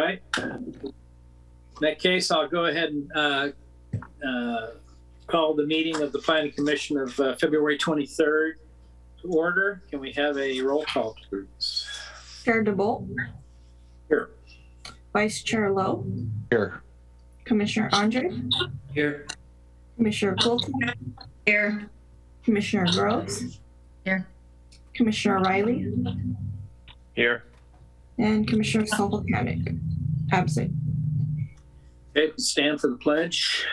right. In that case, I'll go ahead and call the meeting of the Planning Commission of February 23rd to order. Can we have a roll call, please? Chair DeBolt. Here. Vice Chair Lowe. Here. Commissioner Andre. Here. Commissioner Colton. Here. Commissioner Groves. Here. Commissioner Riley. Here. And Commissioner Solvolcanic. Absent. Okay, stand for the pledge.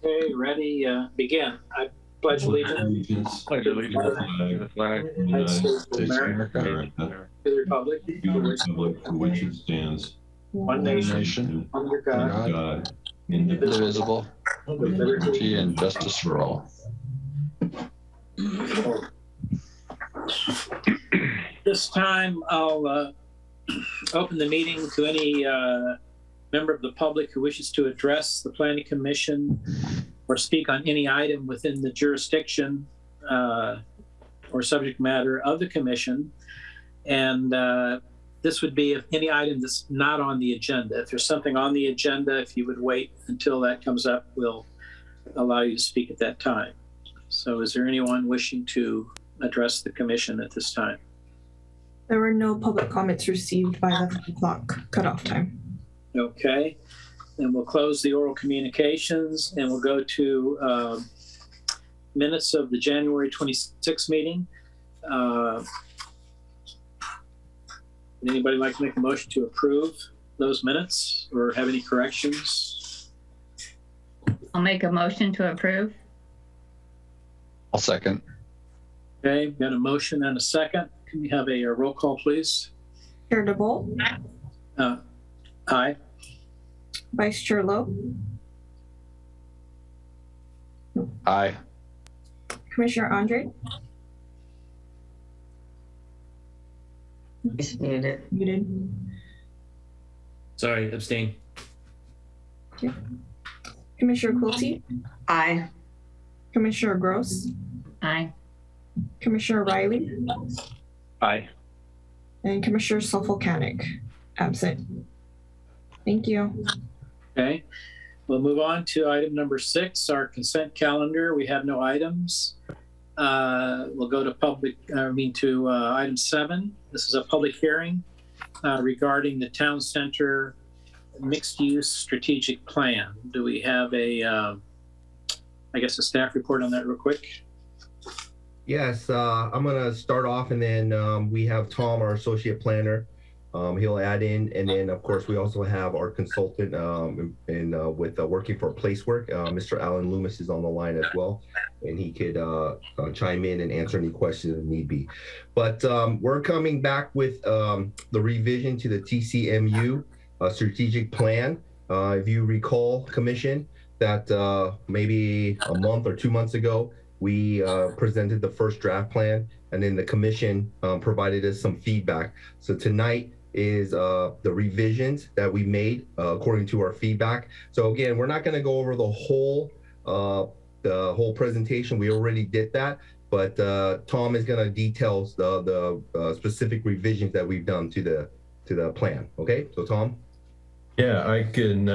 Okay, ready, begin. I pledge allegiance Pledge allegiance to the flag to the United States of America, America, to the republic, for which it stands, one nation, under God, God, indivisible, with with liberty liberty and justice for all. This time, I'll open the meeting to any member of the public who wishes to address the Planning Commission or speak on any item within the jurisdiction or subject matter of the Commission. And this would be if any item that's not on the agenda. If there's something on the agenda, if you would wait until that comes up, we'll allow you to speak at that time. So is there anyone wishing to address the Commission at this time? There were no public comments received by the 5 o'clock cutoff time. Okay, then we'll close the oral communications and we'll go to minutes of the January 26th meeting. Would anybody like to make a motion to approve those minutes or have any corrections? I'll make a motion to approve. I'll second. Okay, got a motion and a second. Can we have a roll call, please? Chair DeBolt. Aye. Vice Chair Lowe. Aye. Commissioner Andre. Muted. Muted. Sorry, abstain. Commissioner Quilty. Aye. Commissioner Gross. Aye. Commissioner Riley. Aye. And Commissioner Solvolcanic. Absent. Thank you. Okay, we'll move on to item number 6, our consent calendar. We have no items. We'll go to item 7. This is a public hearing regarding the town center mixed-use strategic plan. Do we have a staff report on that real quick? Yes, I'm going to start off, and then we have Tom, our associate planner. He'll add in, and then of course we also have our consultant with working for Placework. Mr. Alan Loomis is on the line as well, and he could chime in and answer any questions if need be. But we're coming back with the revision to the TCMU strategic plan. If you recall, Commission, that maybe a month or 2 months ago, we presented the first draft plan, and then the Commission provided us some feedback. So tonight is the revisions that we made according to our feedback. So again, we're not going to go over the whole presentation. We already did that, but Tom is going to detail the specific revisions that we've done to the plan. Okay, so Tom. Yeah, I can,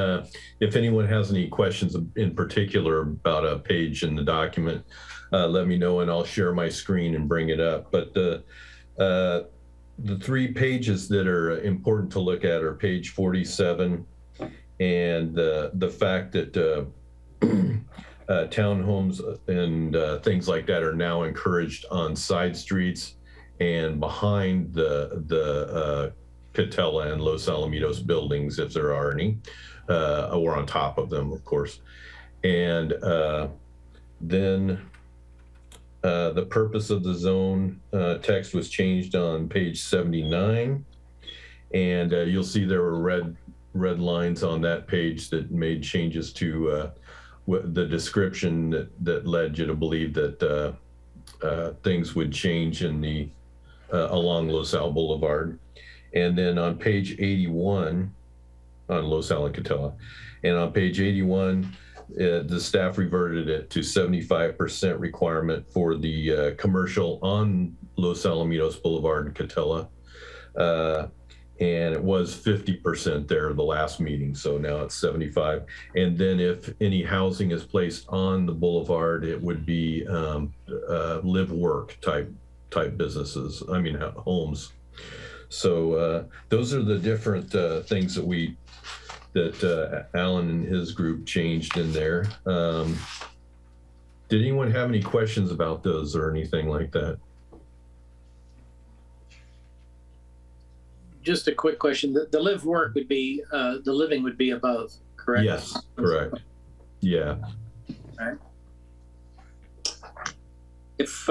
if anyone has any questions in particular about a page in the document, let me know and I'll share my screen and bring it up. But the 3 pages that are important to look at are page 47 and the fact that townhomes and things like that are now encouraged on side streets and behind the Catella and Los Alamitos buildings, if there are any, or on top of them, of course. And then the purpose of the zone text was changed on page 79. And you'll see there were red lines on that page that made changes to the description that led you to believe that things would change in the along Los Al Boulevard. And then on page 81 on Los Al and Catella, and on page 81, the staff reverted it to 75% requirement for the commercial on Los Alamitos Boulevard and Catella. And it was 50% there the last meeting, so now it's 75. And then if any housing is placed on the boulevard, it would be live work type businesses. I mean homes. So those are the different things that Alan and his group changed in there. Did anyone have any questions about those or anything like that? Just a quick question. The live work would be, the living would be above, correct? Yes, correct. Yeah. If,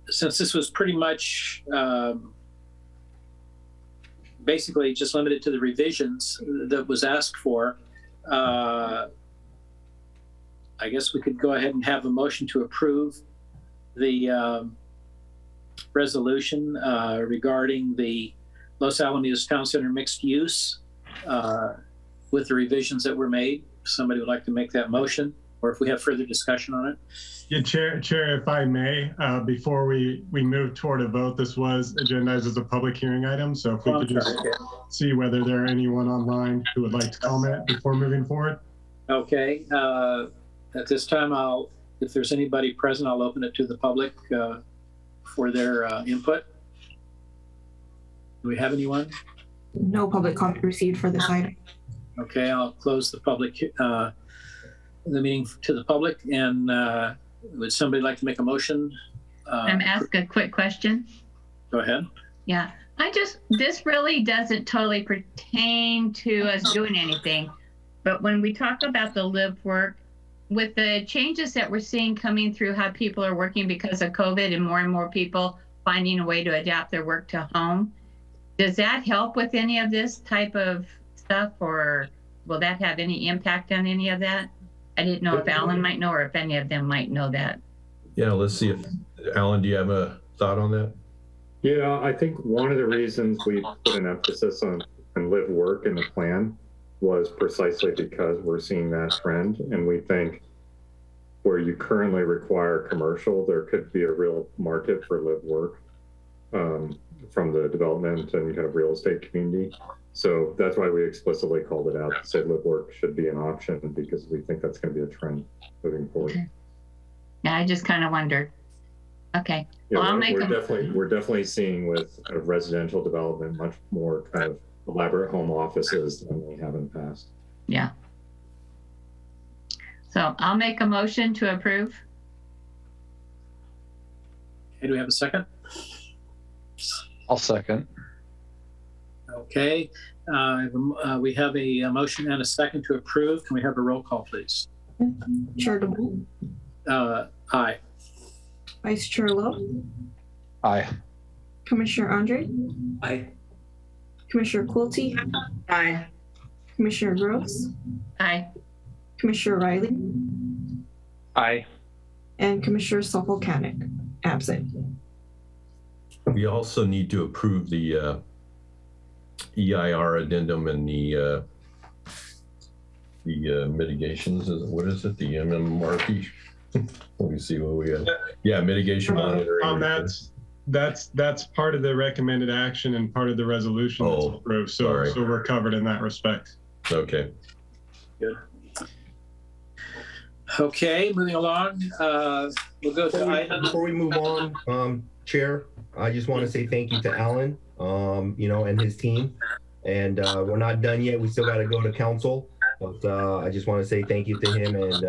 since this was pretty much basically just limited to the revisions that was asked for, I guess we could go ahead and have a motion to approve the resolution regarding the Los Alamitos Town Center mixed use with the revisions that were made. If somebody would like to make that motion, or if we have further discussion on it. Yeah, Chair, if I may, before we move toward a vote, this was agendized as a public hearing item. So if we could just see whether there are anyone online who would like to comment before moving forward. Okay. At this time, if there's anybody present, I'll open it to the public for their input. Do we have anyone? No public comment received for this item. Okay, I'll close the the meeting to the public. And would somebody like to make a motion? I'm ask a quick question. Go ahead. Yeah, this really doesn't totally pertain to us doing anything. But when we talk about the live work, with the changes that we're seeing coming through how people are working because of COVID and more people finding a way to adapt their work to home, does that help with any of this type of stuff, or will that have any impact on any of that? I didn't know if Alan might know or if any of them might know that. Yeah, let's see if, Alan, do you have a thought on that? Yeah, I think one of the reasons we put an emphasis on live work in the plan was precisely because we're seeing that trend. And we think where you currently require commercial, there could be a real market for live work from the development and kind of real estate community. So that's why we explicitly called it out to say live work should be an option, because we think that's going to be a trend moving forward. Okay. Yeah, I just kind of wondered. Okay. Yeah, Well, we're definitely seeing with kind of residential development much more kind of elaborate home offices than we have in the past. Yeah. So I'll make a motion to approve. Okay, do we have a second? I'll second. Okay. We have a motion and a second to approve. Can we have a roll call, please? Chair DeBoer, Aye. Vice Chair Lowe, Aye. Commissioner Andre, Aye. Commissioner Quilty, Aye. Commissioner Gross, Aye. Commissioner Riley, Aye. and Commissioner Sopolcanic, absent. We also need to approve the EIR addendum and the mitigations. What is it? The MMRP. Let me see what we have. Yeah, mitigation monitoring. That's part of the recommended action and part of the resolution that's approved. So we're covered in that respect. Okay. Good. Okay, moving along. We'll go to item. Before we move on, Chair, I just want to say thank you to Alan, and his team. And we're not done yet. We still got to go to council. But I just want to say thank you to him, and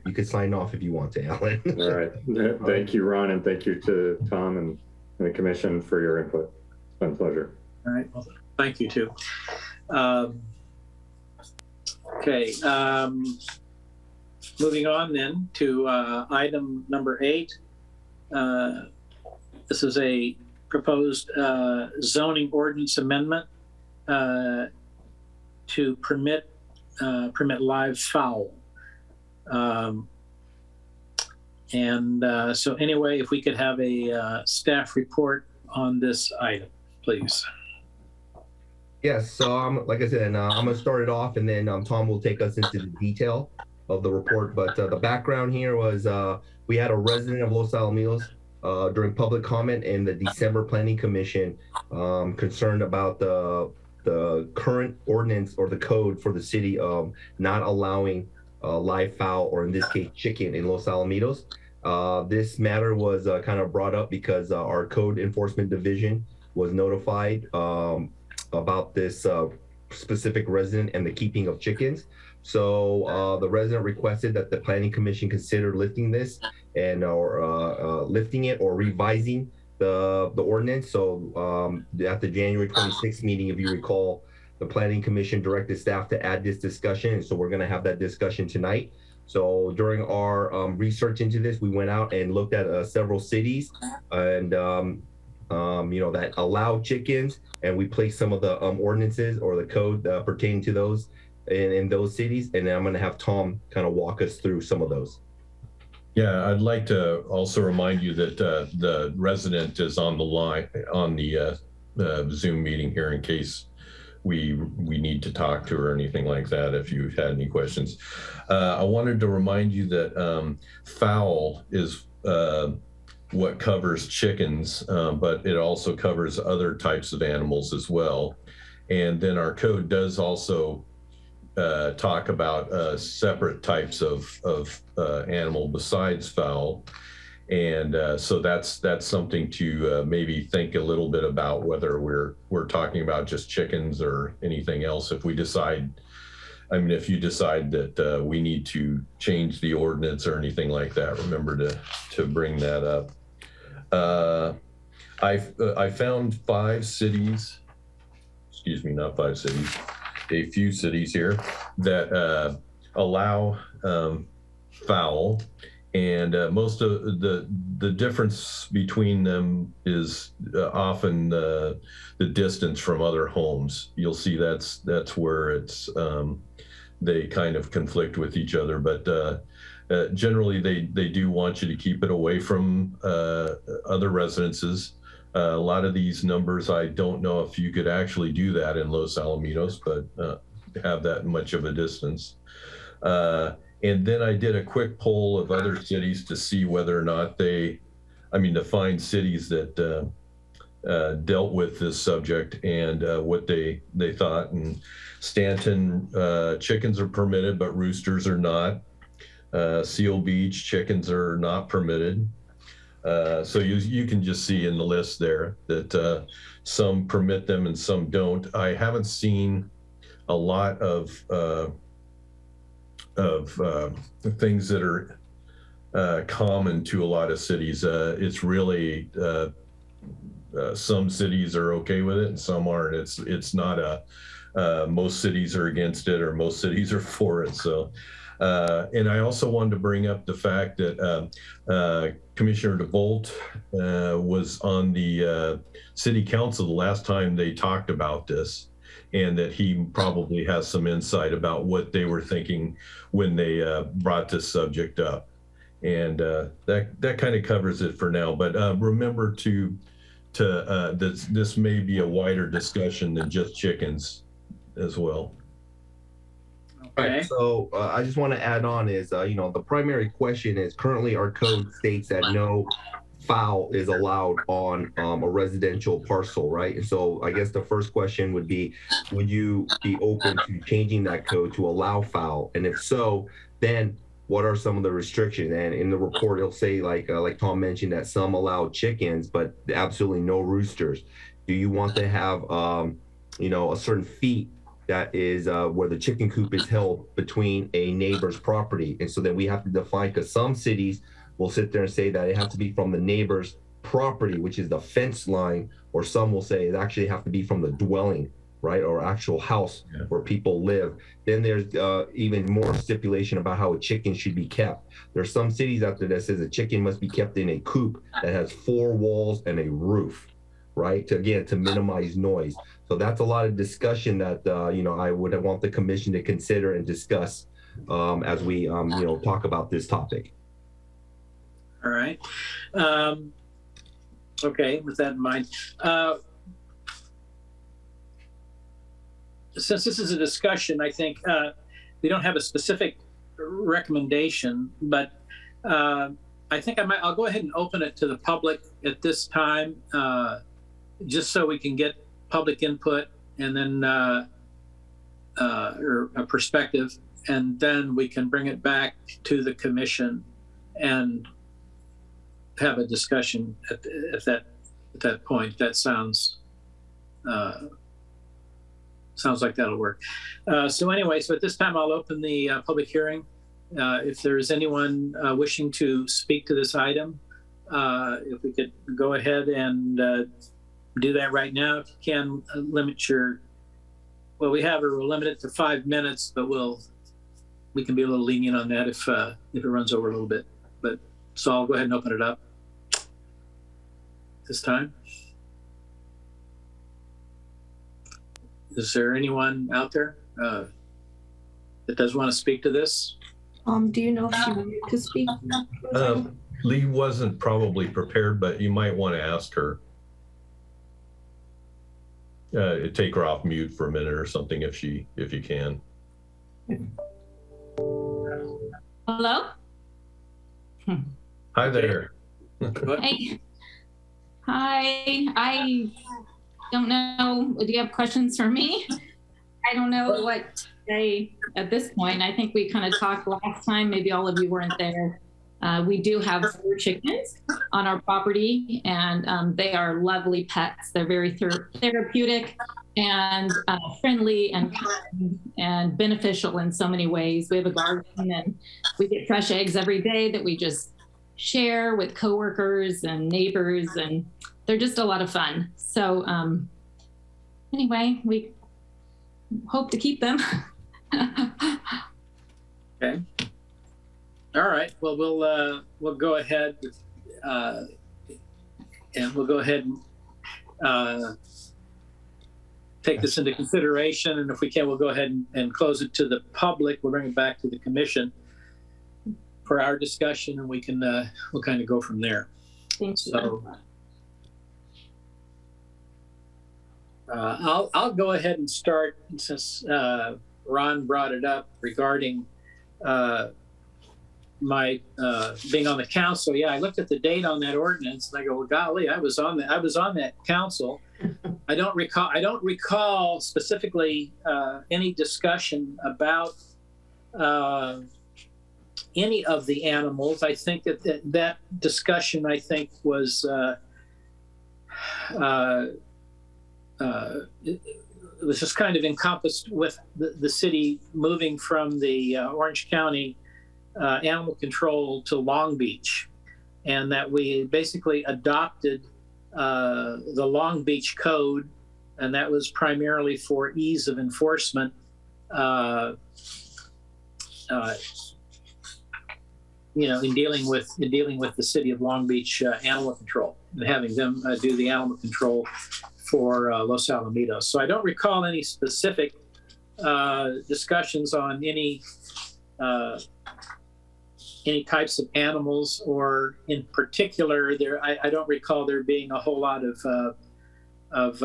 you could sign off if you want to, Alan. All right. Thank you, Ron, and thank you to Tom and the commission for your input. It's been a pleasure. All right. Well, thank you too. Okay. Moving on then to item number 8. This is a proposed zoning ordinance amendment to permit live fowl. So anyway, if we could have a staff report on this item, please. Yes, so like I said, I'm gonna start it off, and then Tom will take us into the detail of the report. But the background here was we had a resident of Los Alamitos during public comment in the December Planning Commission concerned about the current ordinance or the code for the city of not allowing live fowl, or in this case, chicken in Los Alamitos. This matter was kind of brought up because our code enforcement division was notified about this specific resident and the keeping of chickens. So the resident requested that the Planning Commission consider lifting this and or lifting it or revising the ordinance. So at the January 26th meeting, if you recall, the Planning Commission directed staff to add this discussion. And so we're going to have that discussion tonight. So during our research into this, we went out and looked at several cities and that allow chickens, and we placed some of the ordinances or the code pertaining to those in those cities. And then I'm going to have Tom kind of walk us through some of those. Yeah, I'd like to also remind you that the resident is on the line on the Zoom meeting here in case we need to talk to her or anything like that if you had any questions. I wanted to remind you that fowl is what covers chickens, but it also covers other types of animals as well. And then our code does also talk about separate types of animal besides fowl. And so that's something to maybe think a little bit about, whether we're talking about just chickens or anything else. If we decide, if you decide that we need to change the ordinance or anything like that, remember to bring that up. I found 5 cities, not 5 cities, a few cities here that allow fowl. And most of the difference between them is often the distance from other homes. You'll see that's where it's they kind of conflict with each other. But generally, they do want you to keep it away from other residences. A lot of these numbers, I don't know if you could actually do that in Los Alamitos, but have that much of a distance. And then I did a quick poll of other cities to see whether or not to find cities that dealt with this subject and what they thought. And Stanton, chickens are permitted, but roosters are not. Seal Beach, chickens are not permitted. So you can just see in the list there that some permit them and some don't. I haven't seen a lot of things that are common to a lot of cities. It's really some cities are okay with it and some aren't. It's not most cities are against it or most cities are for it. So and I also wanted to bring up the fact that Commissioner DeVolt was on the city council the last time they talked about this, and that he probably has some insight about what they were thinking when they brought this subject up. And that kind of covers it for now. But remember this may be a wider discussion than just chickens as well. Okay. So I just want to add on is, the primary question is currently our code states that no fowl is allowed on a residential parcel, right? And so I guess the first question would be, would you be open to changing that code to allow fowl? And if so, then what are some of the restrictions? And in the report, it'll say, like Tom mentioned, that some allow chickens, but absolutely no roosters. Do you want to have, a certain feet that is where the chicken coop is held between a neighbor's property? And so then we have to define, because some cities will sit there and say that it has to be from the neighbor's property, which is the fence line, or some will say it actually have to be from the dwelling, right, or actual house where people live. Then there's even more stipulation about how a chicken should be kept. There's some cities out there that says a chicken must be kept in a coop that has 4 walls and a roof, right, to minimize noise. So that's a lot of discussion that I would want the commission to consider and discuss as we talk about this topic. All right. Okay, with that in mind. Since this is a discussion, I think we don't have a specific recommendation, but I'll go ahead and open it to the public at this time, just so we can get public input and then, or a perspective, and then we can bring it back to the commission and have a discussion at that point. That sounds like that'll work. So at this time, I'll open the public hearing. If there's anyone wishing to speak to this item, if we could go ahead and do that right now. If you can we we're limited to 5 minutes, but we can be a little lenient on that if it runs over a little bit. So I'll go ahead and open it up this time. Is there anyone out there that does want to speak to this? Do you know if she wanted to speak? Lee wasn't probably prepared, but you might want to ask her. Take her off mute for a minute or something if you can. Hello? Hi there. Hey. Hi. I don't know. Do you have questions for me? I don't know what to say at this point. I think we kind of talked last time. Maybe all of you weren't there. We do have 4 chickens on our property, and they are lovely pets. They're very therapeutic and friendly and kind and beneficial in so many ways. We have a garden, and we get fresh eggs every day that we just share with coworkers and neighbors, and they're just a lot of fun. So anyway, we hope to keep them. Okay. All right. Well, we'll go ahead and we'll go ahead and take this into consideration. And if we can, we'll go ahead and close it to the public. We'll bring it back to the commission for our discussion, and we can we'll kind of go from there. Thank you. So I'll go ahead and start since Ron brought it up regarding my being on the council. Yeah, I looked at the date on that ordinance and I go, well, golly, I was on that council. I don't recall specifically any discussion about any of the animals. I think that discussion was it was just kind of encompassed with the city moving from the Orange County animal control to Long Beach, and that we basically adopted the Long Beach code, and that was primarily for ease of enforcement. In dealing with the city of Long Beach animal control and having them do the animal control for Los Alamitos. So I don't recall any specific discussions on any types of animals, or in particular, I don't recall there being a whole lot of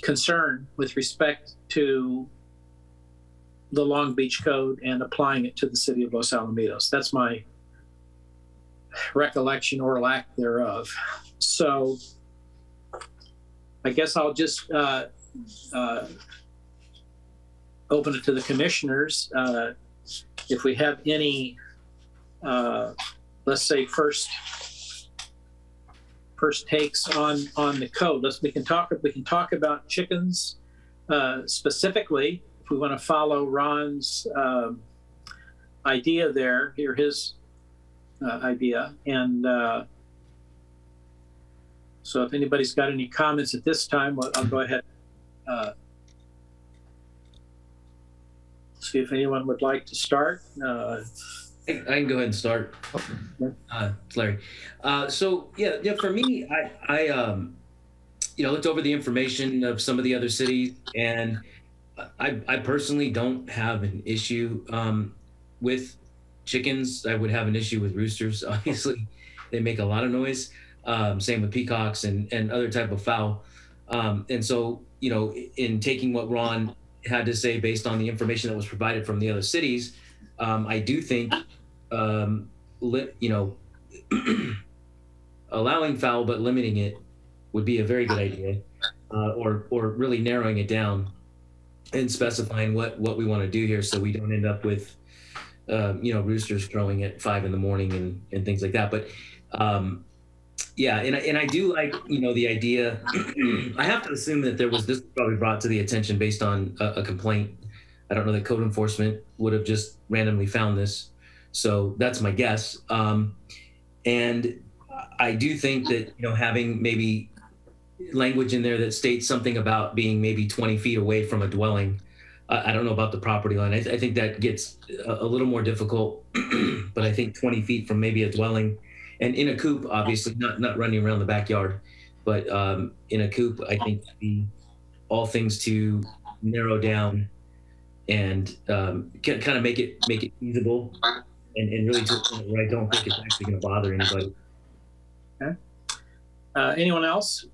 concern with respect to the Long Beach Code and applying it to the city of Los Alamitos. That's my recollection or lack thereof. So I guess I'll just open it to the commissioners. If we have any, let's say first takes on the code, we can talk about chickens specifically. If we want to follow Ron's idea there, hear his idea, and so if anybody's got any comments at this time, I'll go ahead. See if anyone would like to start. I can go ahead and start. It's Larry. So yeah, for me, I looked over the information of some of the other cities, and I personally don't have an issue with chickens. I would have an issue with roosters. Obviously, they make a lot of noise. Same with peacocks and other type of fowl. And so, in taking what Ron had to say based on the information that was provided from the other cities, I do think allowing fowl but limiting it would be a very good idea, or really narrowing it down and specifying what we want to do here, so we don't end up with roosters crowing at 5 a.m. and things like that. But yeah, and I do like the idea. I have to assume that this was probably brought to the attention based on a complaint. I don't know that code enforcement would have just randomly found this, so that's my guess. And I do think that having maybe language in there that states something about being maybe 20 feet away from a dwelling. I don't know about the property line. I think that gets a little more difficult, but I think 20 feet from maybe a dwelling, and in a coop, obviously not running around the backyard, but in a coop, I think all things to narrow down and kind of make it feasible, and really to a point where I don't think it's actually going to bother anybody. Okay. Anyone else?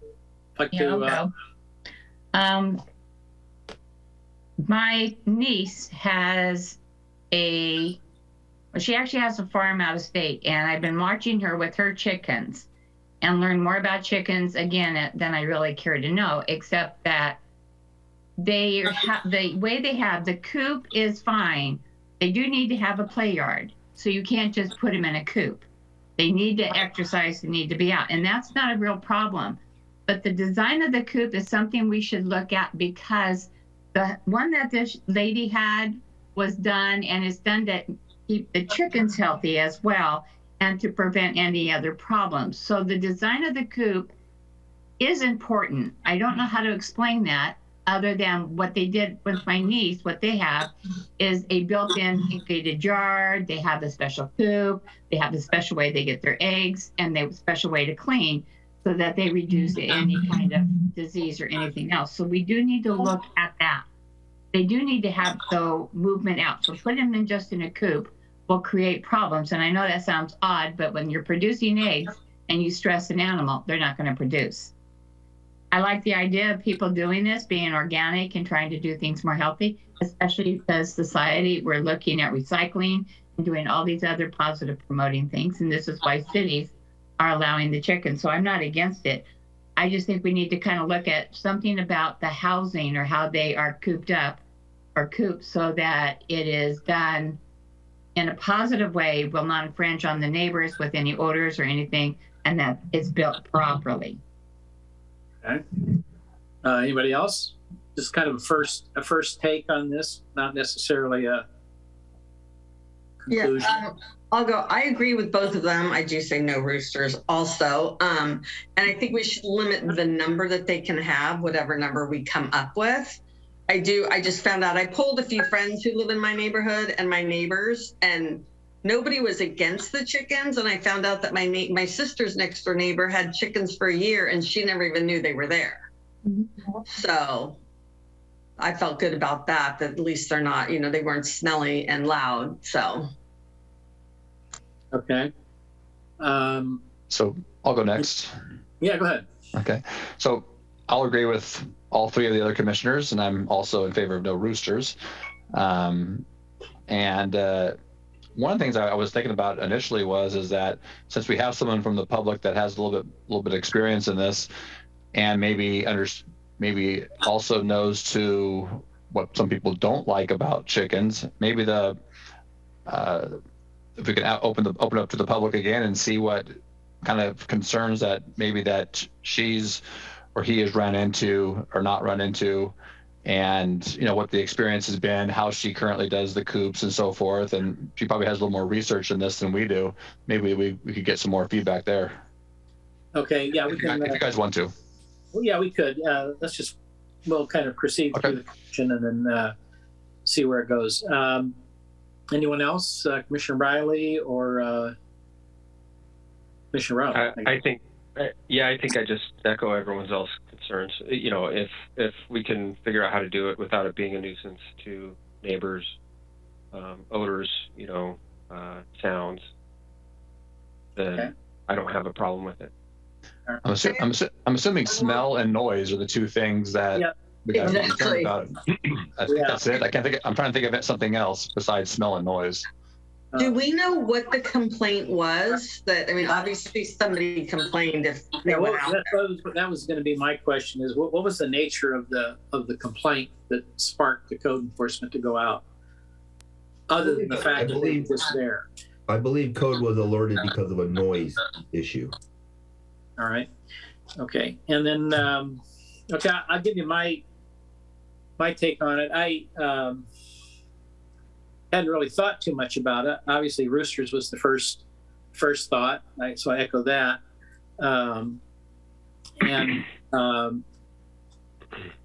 I'll go. My niece has she actually has a farm out of state, and I've been watching her with her chickens and learn more about chickens again than I really care to know, except that the way they have the coop is fine. They do need to have a play yard, so you can't just put them in a coop. They need to exercise, they need to be out, and that's not a real problem. But the design of the coop is something we should look at, because the one that this lady had was done and is done to keep the chickens healthy as well and to prevent any other problems. So the design of the coop is important. I don't know how to explain that other than what they did with my niece. What they have is a built-in gated yard. They have a special coop. They have a special way they get their eggs, and they have a special way to clean, so that they reduce any kind of disease or anything else. So we do need to look at that. They do need to have the movement out. So putting them just in a coop will create problems. And I know that sounds odd, but when you're producing eggs and you stress an animal, they're not going to produce. I like the idea of people doing this, being organic and trying to do things more healthy, especially as society, we're looking at recycling and doing all these other positive promoting things. And this is why cities are allowing the chickens. So I'm not against it. I just think we need to kind of look at something about the housing or how they are cooped up or cooped, so that it is done in a positive way, will not infringe on the neighbors with any odors or anything, and that it's built properly. Okay. Anybody else? Just kind of a first take on this, not necessarily a conclusion. Yeah, I'll go. I agree with both of them. I do say no roosters also. And I think we should limit the number that they can have, whatever number we come up with. I just found out, I polled a few friends who live in my neighborhood and my neighbors, and nobody was against the chickens. And I found out that my sister's next door neighbor had chickens for a year, and she never even knew they were there. Mm-hmm. So I felt good about that at least they're not, they weren't smelly and loud. So. Okay. So I'll go next. Yeah, go ahead. Okay. So I'll agree with all three of the other commissioners, and I'm also in favor of no roosters. And one of the things I was thinking about initially is that since we have someone from the public that has a little bit of experience in this, and maybe also knows to what some people don't like about chickens, maybe if we can open up to the public again and see what kind of concerns that maybe that she's or he has run into or not run into, and what the experience has been, how she currently does the coops and so forth. And she probably has a little more research in this than we do. Maybe we could get some more feedback there. Okay, yeah, we can. If you guys want to. Well, yeah, we could. We'll kind of proceed through the question and then see where it goes. Anyone else? Commissioner Riley or Commissioner Rao? I think I just echo everyone's else concerns. If we can figure out how to do it without it being a nuisance to neighbors, odors, sounds, then I don't have a problem with it. I'm assuming smell and noise are the two things that we got to be concerned about. I think that's it. I'm trying to think of something else besides smell and noise. Do we know what the complaint was? That, I mean, obviously somebody complained if they Yeah, went out. that was going to be my question: is what was the nature of the complaint that sparked the code enforcement to go out, other than the fact that they were just there? I believe code was alerted because of a noise issue. All right, okay, and then okay, I'll give you my take on it. I hadn't really thought too much about it. Obviously, roosters was the first thought, so I echo that.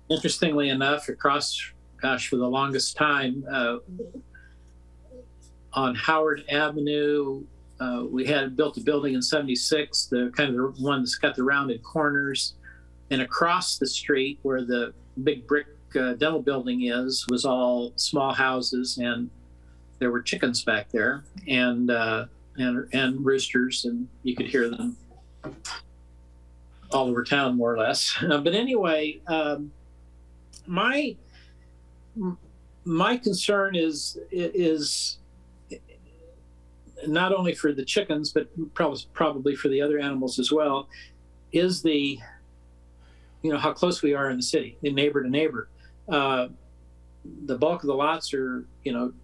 Interestingly enough, for the longest time, on Howard Avenue, we had built a building in '76, the kind of the one that's got the rounded corners, and across the street where the big brick dental building was all small houses, and there were chickens back there, and roosters, and you could hear them all over town, more or less. But anyway, my concern is not only for the chickens, but probably for the other animals as well, is how close we are in the city, neighbor to neighbor. The bulk of the lots are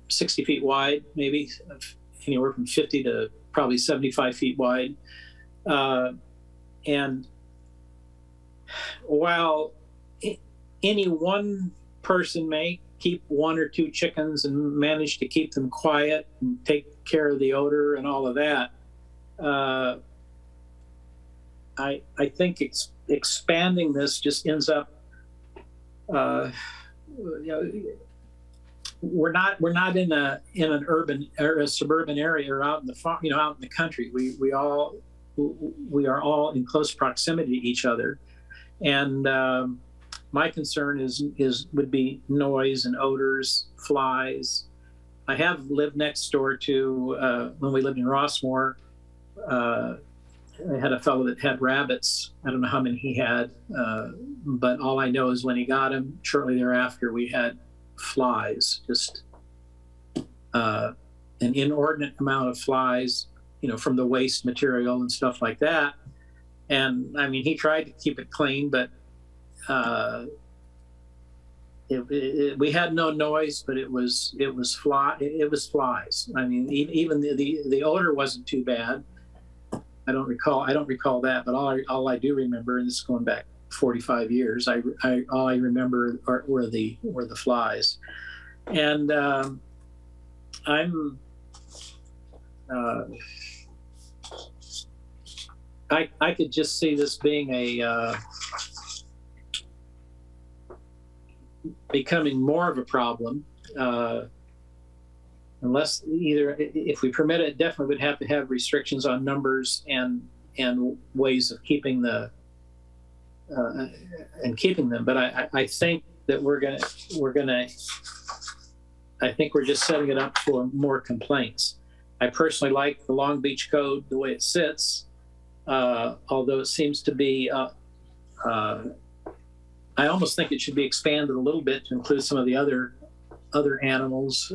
60 feet wide, maybe anywhere from 50 to probably 75 feet wide, and while any one person may keep one or two chickens and manage to keep them quiet and take care of the odor and all of that, I think expanding this just ends up we're not in an urban or a suburban area or out in the out in the country. We are all in close proximity to each other, and my concern would be noise and odors, flies. I have lived next door to when we lived in Rossmore. I had a fellow that had rabbits. I don't know how many he had, but all I know is when he got them, shortly thereafter, we had flies, just an inordinate amount of flies, from the waste material and stuff like that. And I mean, he tried to keep it clean, but we had no noise, but it was flies. I mean, even the odor wasn't too bad. I don't recall that, but all I do remember, and this is going back 45 years, all I remember were the flies, and I could just see this being becoming more of a problem, unless either, if we permit it, definitely would have to have restrictions on numbers and ways of keeping them. But I think that I think we're just setting it up for more complaints. I personally like the Long Beach Code the way it sits, although it seems to be. I almost think it should be expanded a little bit to include some of the other animals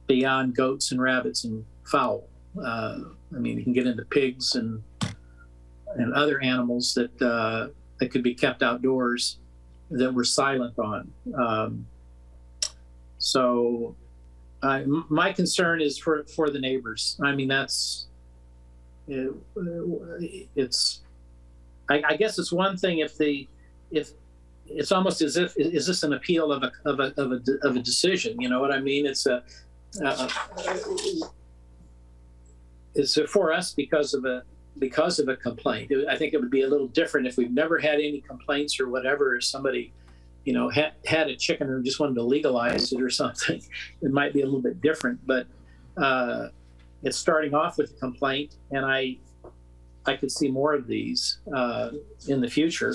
beyond goats and rabbits and fowl. I mean, you can get into pigs and other animals that could be kept outdoors that we're silent on. So my concern is for the neighbors. I mean, I guess it's one thing if it's almost as if, is this an appeal of a decision? You know what I mean? It's for us because of a complaint. I think it would be a little different if we've never had any complaints or whatever. If somebody, had a chicken or just wanted to legalize it or something, it might be a little bit different. But it's starting off with a complaint, and I could see more of these in the future.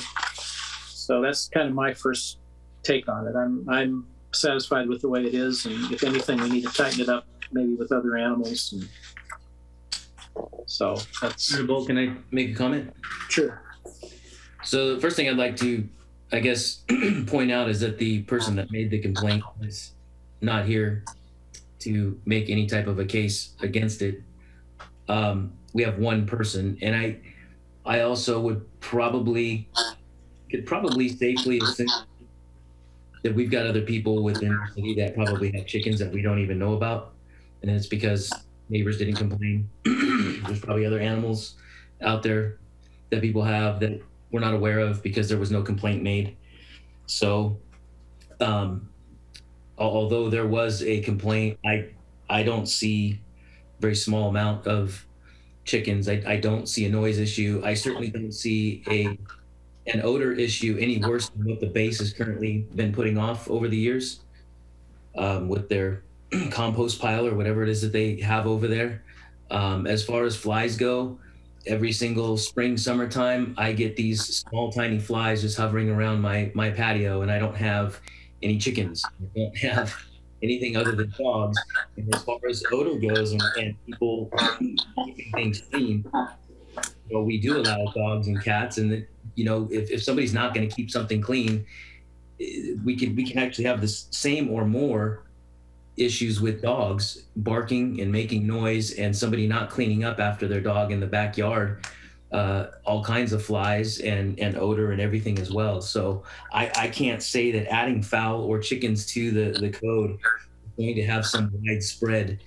So that's kind of my first take on it. I'm satisfied with the way it is, and if anything, we need to tighten it up, maybe with other animals. So that's. Bolt, can I make a comment? Sure. So the first thing I'd like to, I guess, point out is that the person that made the complaint was not here to make any type of a case against it. We have one person, and I also could probably safely assume that we've got other people within the city that probably have chickens that we don't even know about. And it's because neighbors didn't complain. There's probably other animals out there that people have that we're not aware of because there was no complaint made. So, although there was a complaint, I don't see a very small amount of chickens. I don't see a noise issue. I certainly don't see an odor issue any worse than what the base has currently been putting off over the years with their compost pile or whatever it is that they have over there. As far as flies go, every single spring, summertime, I get these small, tiny flies just hovering around my patio, and I don't have any chickens. I don't have anything other than dogs. And as far as odor goes and people keeping things clean, we do allow dogs and cats, and if somebody's not going to keep something clean, we can actually have the same or more issues with dogs barking and making noise and somebody not cleaning up after their dog in the backyard, all kinds of flies and odor and everything as well. So I can't say that adding fowl or chickens to the code is going to have some widespread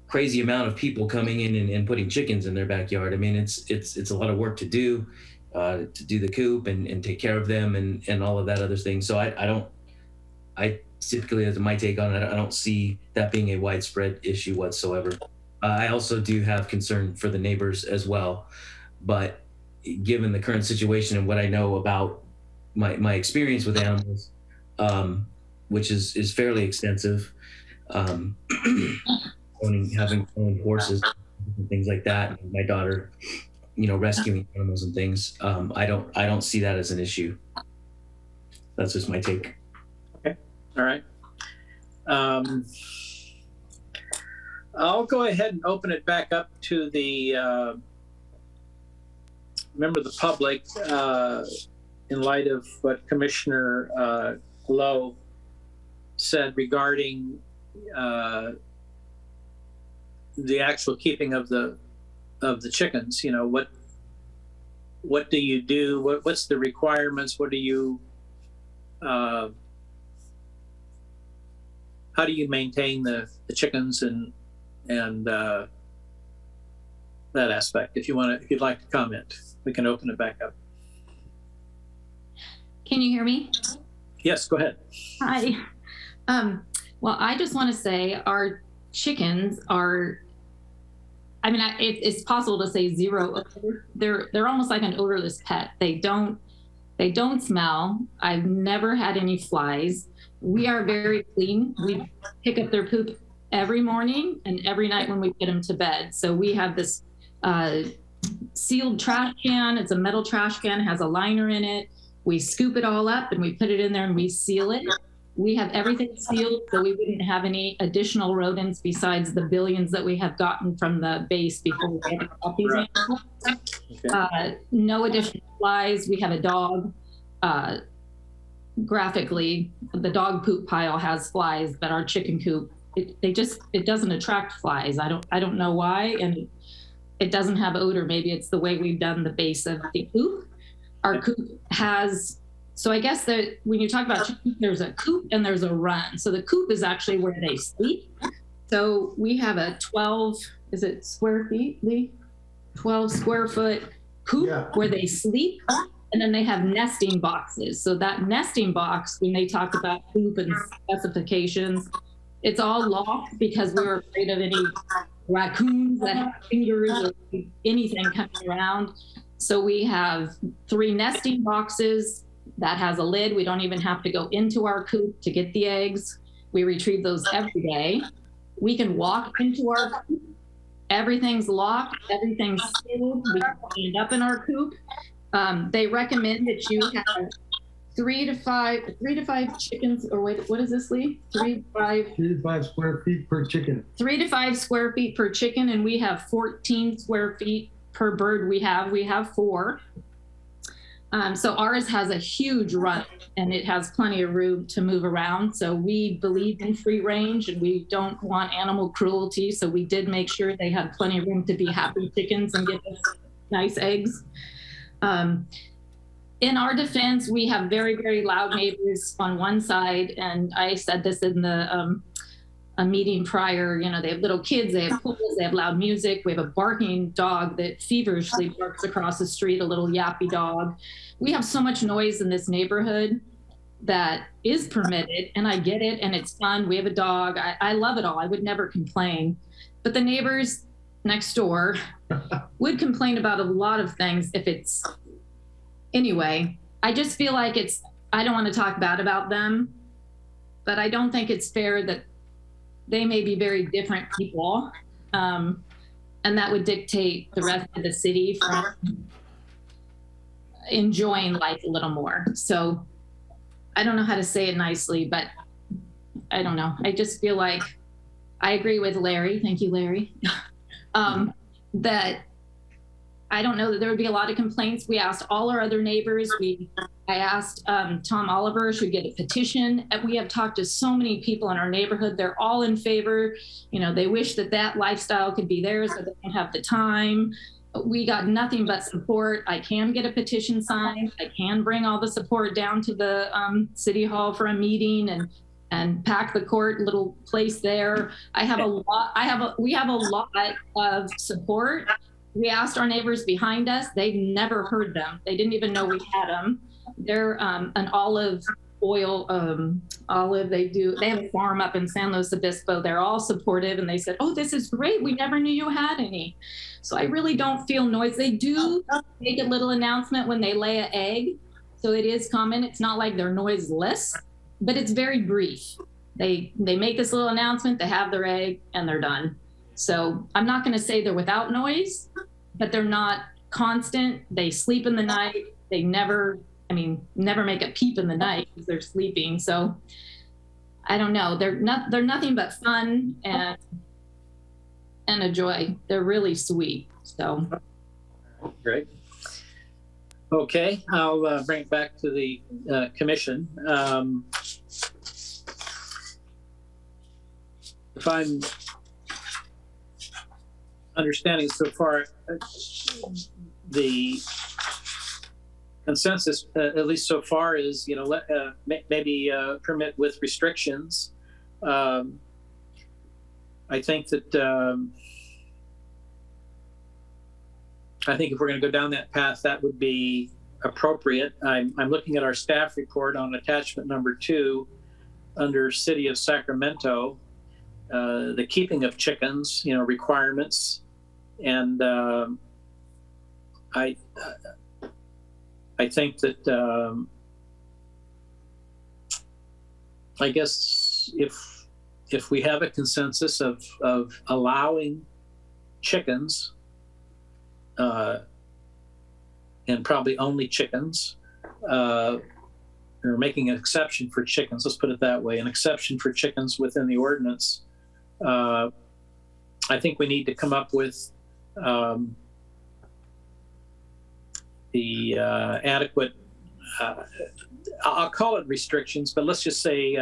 crazy amount of people coming in and putting chickens in their backyard. I mean, it's a lot of work to do the coop and take care of them and all of that other thing. So I typically, as my take on it, I don't see that being a widespread issue whatsoever. I also do have concern for the neighbors as well, but given the current situation and what I know about my experience with animals, which is fairly extensive, having owned horses and things like that, and my daughter, rescuing animals and things, I don't see that as an issue. That's just my take. All right. I'll go ahead and open it back up to the member of the public in light of what Commissioner Lowe said regarding the actual keeping of the chickens. What do you do? What's the requirements? What do you how do you maintain the chickens and that aspect? If you'd like to comment, we can open it back up. Can you hear me? Yes, go ahead. Hi. Well, I just want to say our chickens are, it's possible to say zero odor. They're almost like an odorless pet. They don't smell. I've never had any flies. We are very clean. We pick up their poop every morning and every night when we put them to bed. So we have this sealed trash can. It's a metal trash can, it has a liner in it. We scoop it all up and we put it in there and we seal it. We have everything sealed so we wouldn't have any additional rodents besides the billions that we have gotten from the base before we ever got these animals. Okay. No additional flies. We have a dog. Graphically, the dog poop pile has flies, but our chicken coop, it doesn't attract flies. I don't know why, and it doesn't have odor. Maybe it's the way we've done the base of the coop. Our coop has, so I guess that when you talk about chickens, there's a coop and there's a run. So the coop is actually where they sleep. So we have a 12 square feet, Lee? 12 square foot coop where they sleep. And then they have nesting boxes. So that nesting box, when they talk about coop and specifications, it's all locked because we're afraid of any raccoons that have fingers or anything coming around. So we have 3 nesting boxes that has a lid. We don't even have to go into our coop to get the eggs. We retrieve those every day. We can walk into our coop. Everything's locked. Everything's sealed. We can stand up in our coop. They recommend that you have 3 to 5 chickens, or wait, what is this, Lee? 3 to 5 square feet per chicken. 3 to 5 square feet per chicken, and we have 14 square feet per bird. We have 4. So ours has a huge run and it has plenty of room to move around. So we believe in free range and we don't want animal cruelty. So we did make sure they had plenty of room to be happy chickens and give us nice eggs. In our defense, we have very, very loud neighbors on one side. And I said this in the a meeting prior, you know, they have little kids, they have pools, they have loud music. We have a barking dog that feverishly barks across the street, a little yappy dog. We have so much noise in this neighborhood that is permitted, and I get it, and it's fun. We have a dog. I love it all. I would never complain. But the neighbors next door would complain about a lot of things if it's, anyway, I just feel like I don't want to talk bad about them, but I don't think it's fair that they may be very different people, and that would dictate the rest of the city from enjoying life a little more. So I don't know how to say it nicely, but I don't know. I just feel like I agree with Larry. Thank you, Larry. That I don't know that there would be a lot of complaints. We asked all our other neighbors. I asked Tom Oliver, should we get a petition? And we have talked to so many people in our neighborhood. They're all in favor. You know, they wish that lifestyle could be theirs, but they don't have the time. We got nothing but support. I can get a petition signed. I can bring all the support down to the city hall for a meeting and pack the court little place there. We have a lot of support. We asked our neighbors behind us. They've never heard them. They didn't even know we had them. They're an olive oil, they have a farm up in San Luis Obispo. They're all supportive and they said, oh, this is great. We never knew you had any. So I really don't feel noise. They do make a little announcement when they lay an egg. So it is common. It's not like they're noiseless, but it's very brief. They make this little announcement, they have their egg and they're done. So I'm not going to say they're without noise, but they're not constant. They sleep in the night. They never make a peep in the night because they're sleeping. So I don't know. They're nothing but fun and a joy. They're really sweet. So great. Okay, I'll bring it back to the commission. If I'm understanding so far, the consensus, at least so far, is maybe permit with restrictions. I think that if we're going to go down that path, that would be appropriate. I'm looking at our staff report on attachment number 2 under City of Sacramento, the keeping of chickens, requirements. And I think that I guess if we have a consensus of allowing chickens, and probably only chickens, or making an exception for chickens, let's put it that way, an exception for chickens within the ordinance, I think we need to come up with the adequate, I'll call it restrictions, but let's just say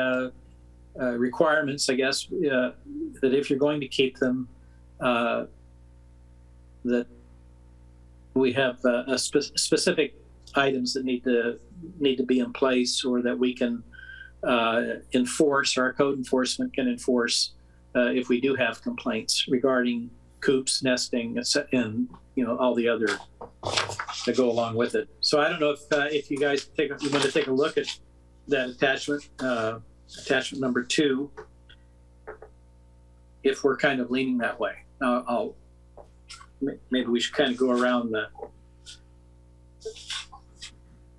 requirements, I guess, that if you're going to keep them, that we have specific items that need to be in place, or that we can enforce, or our code enforcement can enforce if we do have complaints regarding coops, nesting, and all the other that go along with it. So I don't know if you guys you want to take a look at that attachment number 2, if we're kind of leaning that way. Maybe we should kind of go around.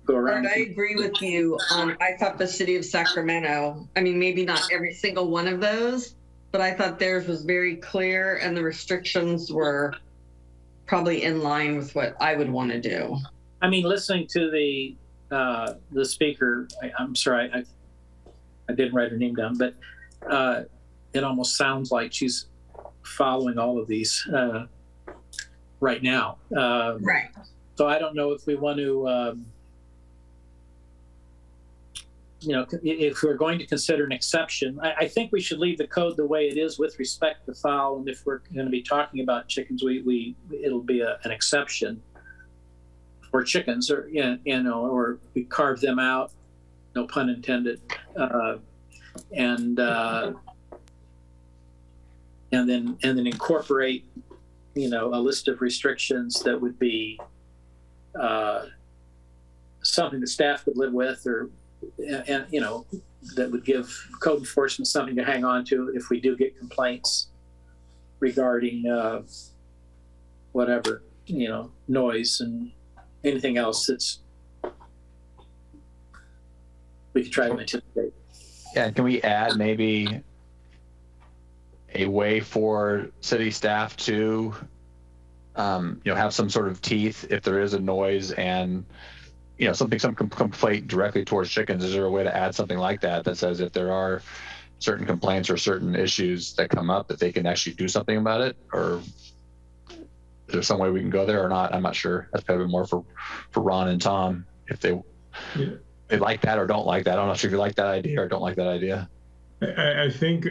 Art, I agree with you. I thought the City of Sacramento, maybe not every single one of those, but I thought theirs was very clear and the restrictions were probably in line with what I would want to do. Listening to the speaker, I'm sorry, I didn't write her name down, but it almost sounds like she's following all of these right now. Right. So I don't know if we want to if we're going to consider an exception, I think we should leave the code the way it is with respect to fowl. And if we're going to be talking about chickens, it'll be an exception for chickens, or or we carve them out, no pun intended, and then incorporate, a list of restrictions that would be something the staff could live with, and that would give code enforcement something to hang on to if we do get complaints regarding whatever, noise and anything else that's we could try to anticipate. Yeah, can we add maybe a way for city staff to have some sort of teeth if there is a noise and some complaint directly towards chickens? Is there a way to add something like that says if there are certain complaints or certain issues that come up that they can actually do something about it? Or is there some way we can go there or not? I'm not sure. That's probably more for Ron and Tom if they like that or don't like that. I'm not sure if you like that idea or don't like that idea. I think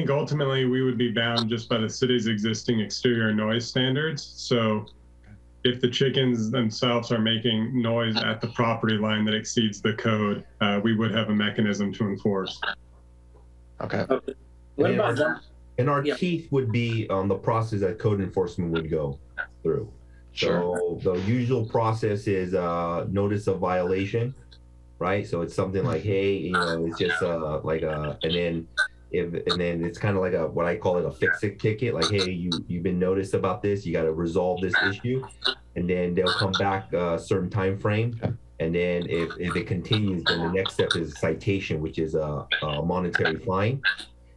ultimately we would be bound just by the city's existing exterior noise standards. So if the chickens themselves are making noise at the property line that exceeds the code, we would have a mechanism to enforce. Okay. What about that? And our teeth would be the process that code enforcement would go through. Sure. So the usual process is notice of violation, right? So it's something like, hey, it's just and then it's kind of like what I call it a fix-it ticket. Like, hey, you've been noticed about this. You got to resolve this issue, and then they'll come back a certain time frame. And then if it continues, then the next step is a citation, which is a monetary fine.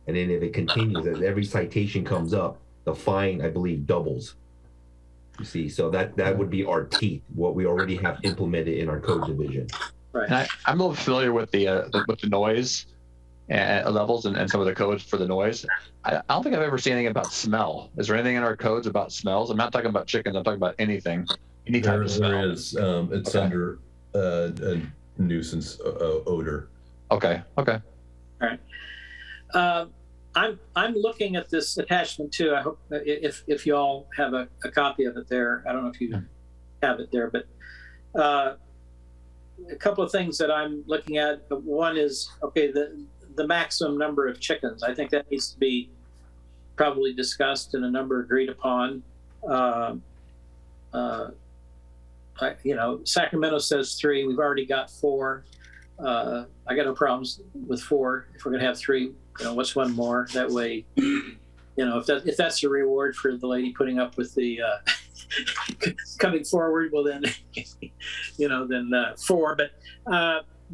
And then if it continues, as every citation comes up, the fine, I believe, doubles. You see, so that would be our teeth, what we already have implemented in our code division. Right. And I'm a little familiar with the noise levels and some of the codes for the noise. I don't think I've ever seen anything about smell. Is there anything in our codes about smells? I'm not talking about chickens. I'm talking about anything. Any type of smell. There is. It's under a nuisance odor. Okay. All right. I'm looking at this attachment too. I hope if you all have a copy of it there. I don't know if you have it there, but a couple of things that I'm looking at. One is the maximum number of chickens. I think that needs to be probably discussed and a number agreed upon. Sacramento says 3. We've already got 4. I got no problems with 4. If we're going to have 3, what's one more? That way, if that's a reward for the lady putting up with the coming forward, well then, then 4. But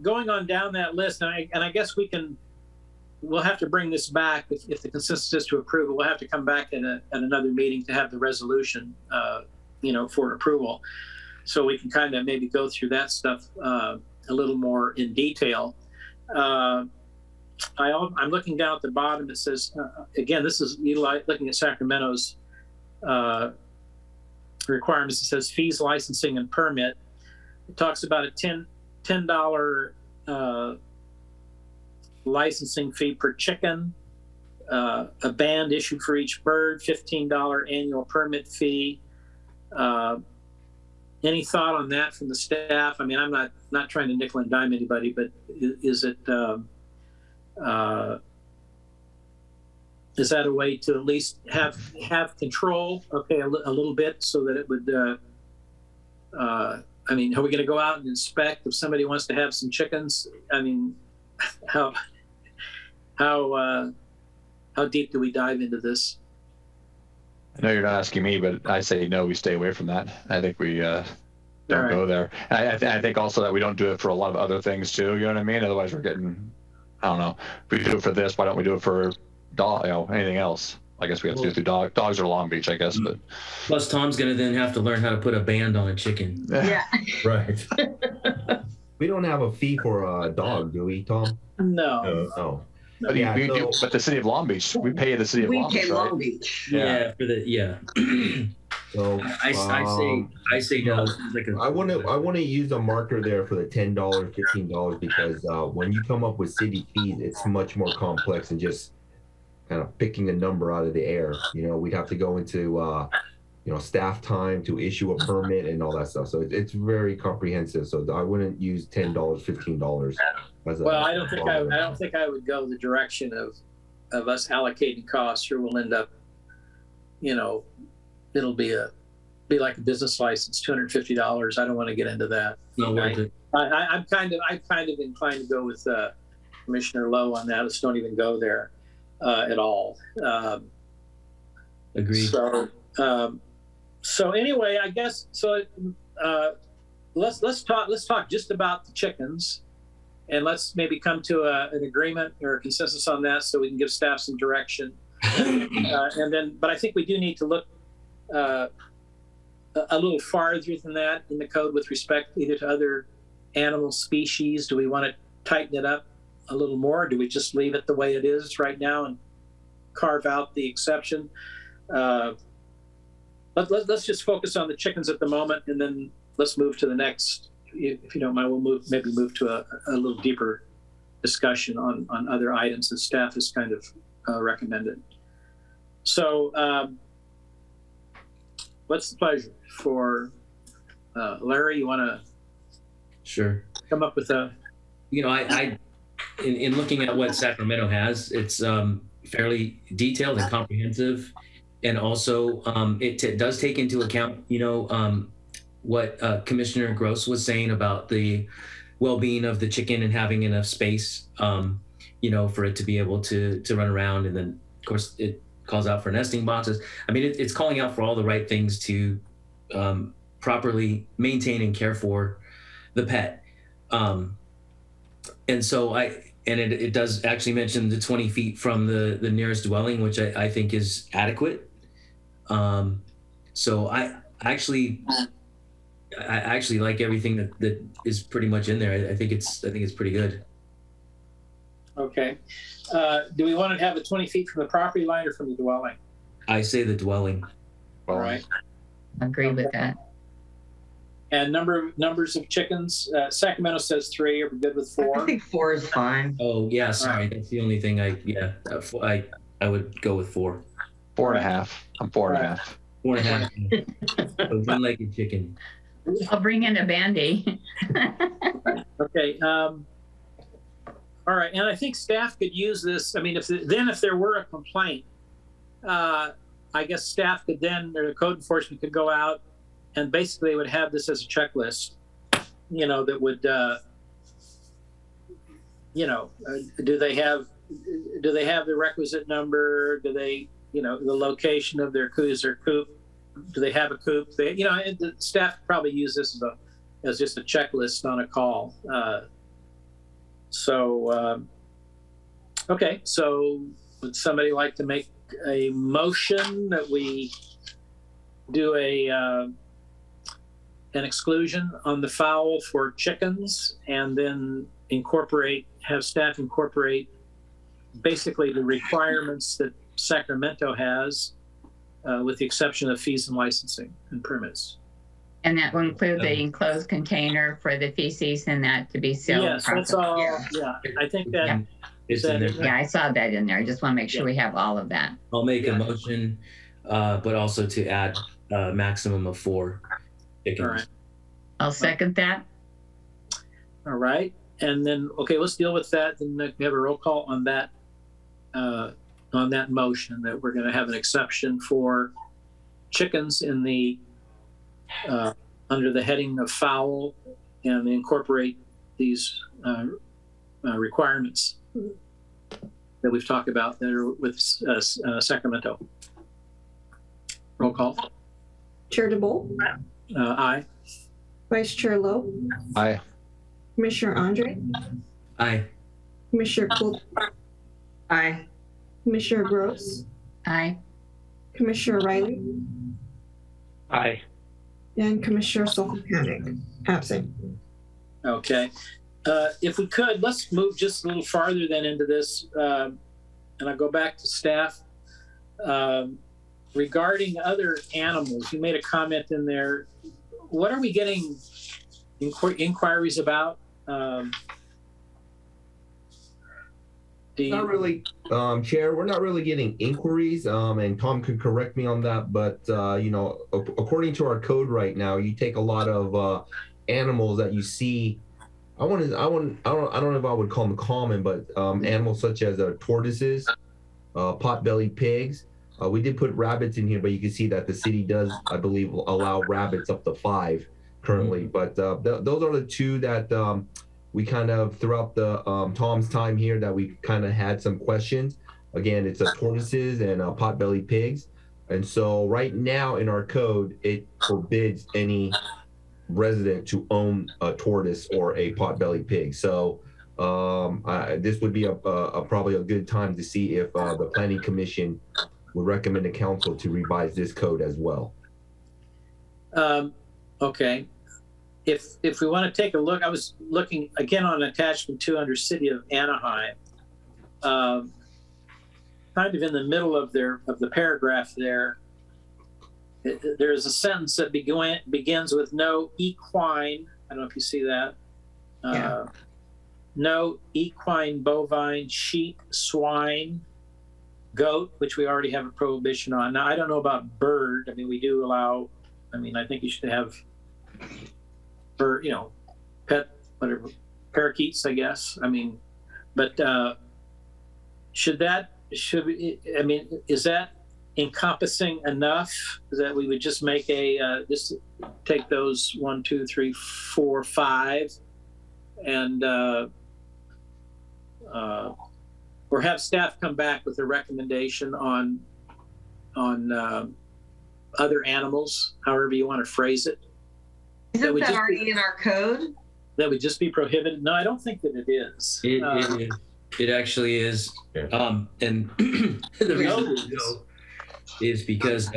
going on down that list, and I guess we'll have to bring this back if the consensus is to approve it. We'll have to come back at another meeting to have the resolution, for approval. So we can kind of maybe go through that stuff a little more in detail. I'm looking down at the bottom. It says, again, this is looking at Sacramento's requirements. It says fees, licensing, and permit. It talks about a $10 licensing fee per chicken, a band issued for each bird, $15 annual permit fee. Any thought on that from the staff? I mean, I'm not trying to nickel and dime anybody, but is that a way to at least have control? Okay, a little bit, so that it would. Are we going to go out and inspect if somebody wants to have some chickens? I mean, how deep do we dive into this? I know you're not asking me, but I say no, we stay away from that. I think we don't go there. And I think also that we don't do it for a lot of other things too. You know what I mean? Otherwise we're getting, I don't know, if we do it for this, why don't we do it for anything else? I guess we have to do it through dogs. Dogs are Long Beach, I guess. But plus Tom's going to then have to learn how to put a band on a chicken. Yeah. Right. We don't have a fee for a dog, do we, Tom? No. No. But, but the city of Long Beach, we pay the city of Long Beach, We pay right? Long Beach. Yeah. So I say no. Like I want to use a marker there for the $10, $15 because when you come up with city fees, it's much more complex than just kind of picking a number out of the air. We'd have to go into staff time to issue a permit and all that stuff. So it's very comprehensive. So I wouldn't use $10, $15 as a. Well, I don't think I would go the direction of us allocating costs, or we'll end up, it'll be like a business license, $250. I don't want to get into that. not worth it. I'm kind of inclined to go with Commissioner Lowe on that. Let's don't even go there at all. Agreed. So anyway, I guess so. Let's talk just about the chickens, and let's maybe come to an agreement or a consensus on that, so we can give staff some direction. And then, but I think we do need to look a little farther than that in the code with respect either to other animal species. Do we want to tighten it up a little more? Or do we just leave it the way it is right now and carve out the exception? Let's just focus on the chickens at the moment, and then let's move to the next. If you don't mind, we'll move to a little deeper discussion on other items that staff has kind of recommended. So what's the pleasure for Larry? You want to Sure. come up with a? I in looking at what Sacramento has, it's fairly detailed and comprehensive, and also it does take into account, what Commissioner Gross was saying about the well-being of the chicken and having enough space, for it to be able to run around, and then of course it calls out for nesting boxes. I mean, it's calling out for all the right things to properly maintain and care for the pet. And so it does actually mention the 20 feet from the nearest dwelling, which I think is adequate. So I actually like everything that is pretty much in there. I think it's pretty good. Okay. Do we want to have it 20 feet from the property line or from the dwelling? I say the dwelling. All right. Agree with that. And numbers of chickens. Sacramento says 3. Are we good with 4? I think 4 is fine. Oh yeah, sorry. That's the only thing I would go with 4. 4.5. I'm 4.5. 4.5. A one-legged chicken. I'll bring in a bandy. Okay. All right. And I think staff could use this. I mean, if there were a complaint, I guess staff could then, or the code enforcement could go out and basically would have this as a checklist, that would, do they have the requisite number? Do they, the location of their coop? Do they have a coop? The staff could probably use this as just a checklist on a call. Okay. So would somebody like to make a motion that we do an exclusion on the fowl for chickens, and then have staff incorporate basically the requirements that Sacramento has, with the exception of fees and licensing and permits? And that will include the enclosed container for the feces and that to be sealed. Yes, that's all. Yeah, I think that. It's in there. Yeah, I saw that in there. I just want to make sure we have all of that. I'll make a motion, but also to add a maximum of 4 chickens. All right. I'll second that. All right. And then, okay, let's deal with that. Then we have a roll call on that motion that we're going to have an exception for chickens in the under the heading of fowl, and incorporate these requirements that we've talked about that are with Sacramento. Roll call. Chair DeBolt, Aye. Vice Chair Lowe, Aye. Commissioner Andre, Aye. Commissioner Coulter, Aye. Commissioner Gross, Aye. Commissioner Riley, Aye. and Commissioner Solomonic, absent. Okay. If we could, let's move just a little farther then into this, and I'll go back to staff. regarding other animals, you made a comment in there. What are we getting inquiries about? Not really, Chair. We're not really getting inquiries, and Tom could correct me on that. But according to our code right now, you take a lot of animals that you see. I don't know if I would call them common, but animals such as tortoises, pot-bellied pigs. We did put rabbits in here, but you can see that the city does, I believe, allow rabbits up to 5 currently. But those are the 2 that we kind of, throughout the Tom's time here, that we kind of had some questions. Again, it's tortoises and pot-bellied pigs. And so right now in our code, it forbids any resident to own a tortoise or a pot-bellied pig. So this would be probably a good time to see if the Planning Commission would recommend the council to revise this code as well. Okay. If we want to take a look, I was looking again on attachment 2 under City of Anaheim, kind of in the middle of the paragraph there. There's a sentence that begins with no equine. I don't know if you see that. Yeah. No equine, bovine, sheep, swine, goat, which we already have a prohibition on. Now, I don't know about bird. I mean, we do allow, I think you should have bird, pet, whatever, parakeets, I guess. But is that encompassing enough that we would just make just take those 1, 2, 3, 4, 5 and or have staff come back with a recommendation on other animals, however you want to phrase it. Isn't that already in our code? That would just be prohibited? No, I don't think that it is. It actually is. Yeah. And the reason is because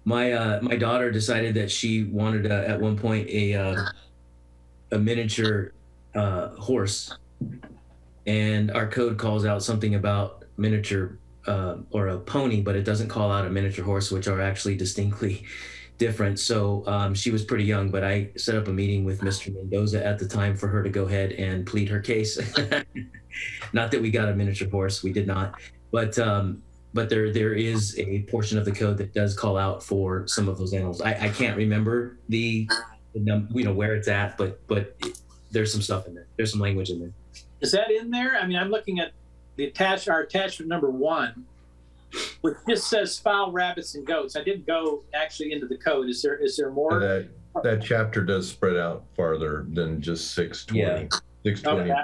my daughter decided that she wanted at one point a miniature horse, and our code calls out something about miniature or a pony, but it doesn't call out a miniature horse, which are actually distinctly different. So she was pretty young, but I set up a meeting with Mr. Mendoza at the time for her to go ahead and plead her case. Not that we got a miniature horse, we did not, but there is a portion of the code that does call out for some of those animals. I can't remember the where it's at, but there's some stuff in there. There's some language in there. Is that in there? I'm looking at our attachment number 1, which just says fowl, rabbits, and goats. I didn't go actually into the code. Is there more? That chapter does spread out farther than just 620. Yeah. 620. Okay.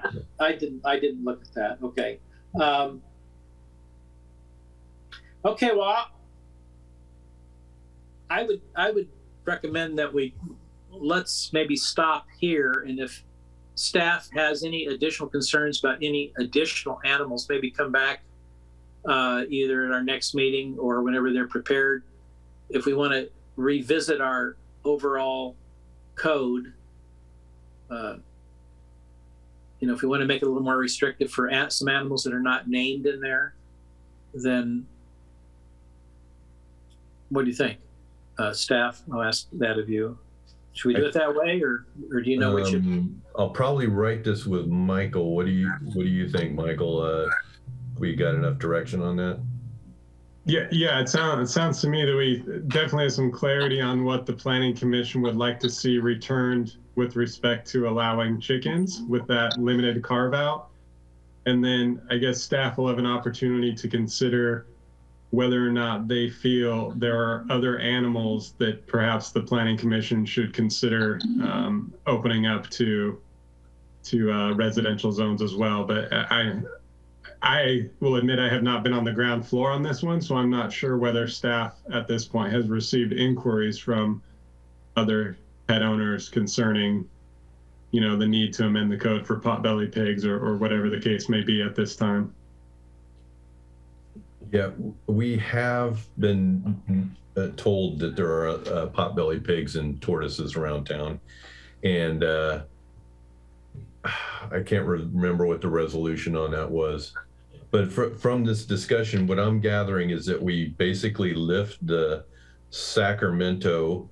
I didn't look at that. Okay. Okay. Well, I would recommend that let's maybe stop here, and if staff has any additional concerns about any additional animals, maybe come back either at our next meeting or whenever they're prepared. If we want to revisit our overall code, if we want to make it a little more restrictive for some animals that are not named in there, then what do you think? Staff, I'll ask that of you. Should we do it that way, or do you know which? I'll probably write this with Michael. What do you think, Michael? We got enough direction on that? Yeah. It sounds to me that we definitely have some clarity on what the Planning Commission would like to see returned with respect to allowing chickens with that limited carve out. And then I guess staff will have an opportunity to consider whether or not they feel there are other animals that perhaps the Planning Commission should consider opening up to residential zones as well. But I will admit I have not been on the ground floor on this one, so I'm not sure whether staff at this point has received inquiries from other pet owners concerning, the need to amend the code for pot-bellied pigs or whatever the case may be at this time. Yeah, we have been told that there are pot-bellied pigs and tortoises around town, and I can't remember what the resolution on that was. But from this discussion, what I'm gathering is that we basically lift the Sacramento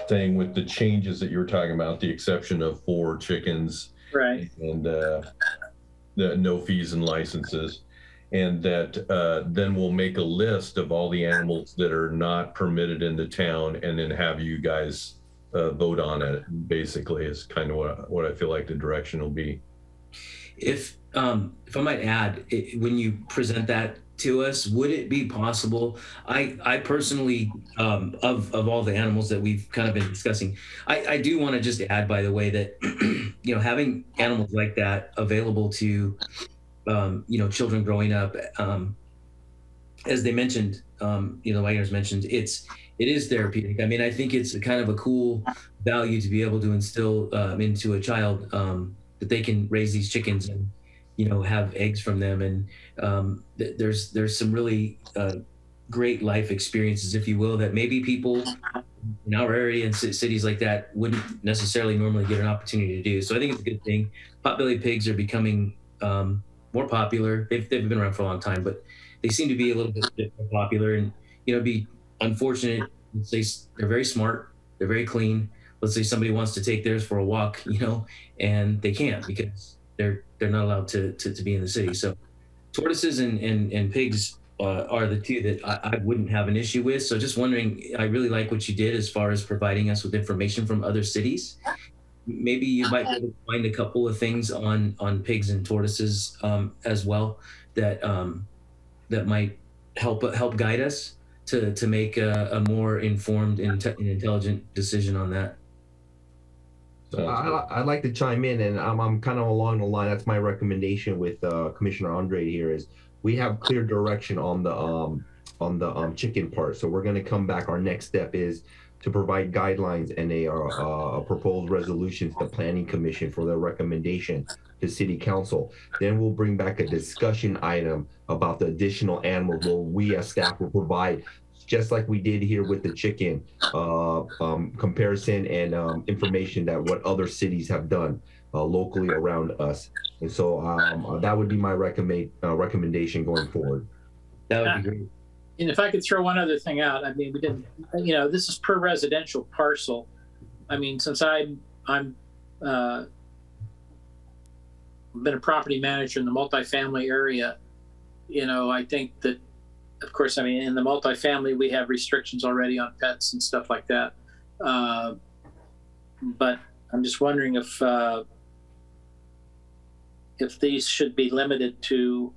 thing with the changes that you were talking about, the exception of 4 chickens, Right. and the no fees and licenses, and that then we'll make a list of all the animals that are not permitted in the town, and then have you guys vote on it. Basically, is kind of what I feel like the direction will be. If I might add, when you present that to us, would it be possible? I personally, of all the animals that we've kind of been discussing, I do want to just add, by the way, that having animals like that available to children growing up, as they mentioned, the Wagners mentioned, it is therapeutic. I mean, I think it's kind of a cool value to be able to instill into a child that they can raise these chickens and have eggs from them, and there's some really great life experiences, if you will, that maybe people in our area and cities like that wouldn't necessarily normally get an opportunity to do. So I think it's a good thing. Potbelly pigs are becoming more popular. They've been around for a long time, but they seem to be a little bit more popular. And it'd be unfortunate. Let's say they're very smart, they're very clean. Let's say somebody wants to take theirs for a walk, and they can't because they're not allowed to be in the city. So tortoises and pigs are the two that I wouldn't have an issue with. So just wondering, I really like what you did as far as providing us with information from other cities. Maybe you might be able to find a couple of things on pigs and tortoises as well that might help guide us to make a more informed and intelligent decision on that. I'd like to chime in, and I'm kind of along the line. That's my recommendation with Commissioner Andre here. Is we have clear direction on the chicken part. So we're going to come back. Our next step is to provide guidelines and a proposed resolution to the Planning Commission for their recommendation to City Council. Then we'll bring back a discussion item about the additional animals where we as staff will provide, just like we did here with the chicken, comparison and information that what other cities have done locally around us. And so that would be my recommendation going forward. That would be great. And if I could throw one other thing out, I mean, we didn't, this is per residential parcel. I mean, since I'm been a property manager in the multifamily area, I think that, of course, I mean, in the multifamily, we have restrictions already on pets and stuff like that. But I'm just wondering if these should be limited to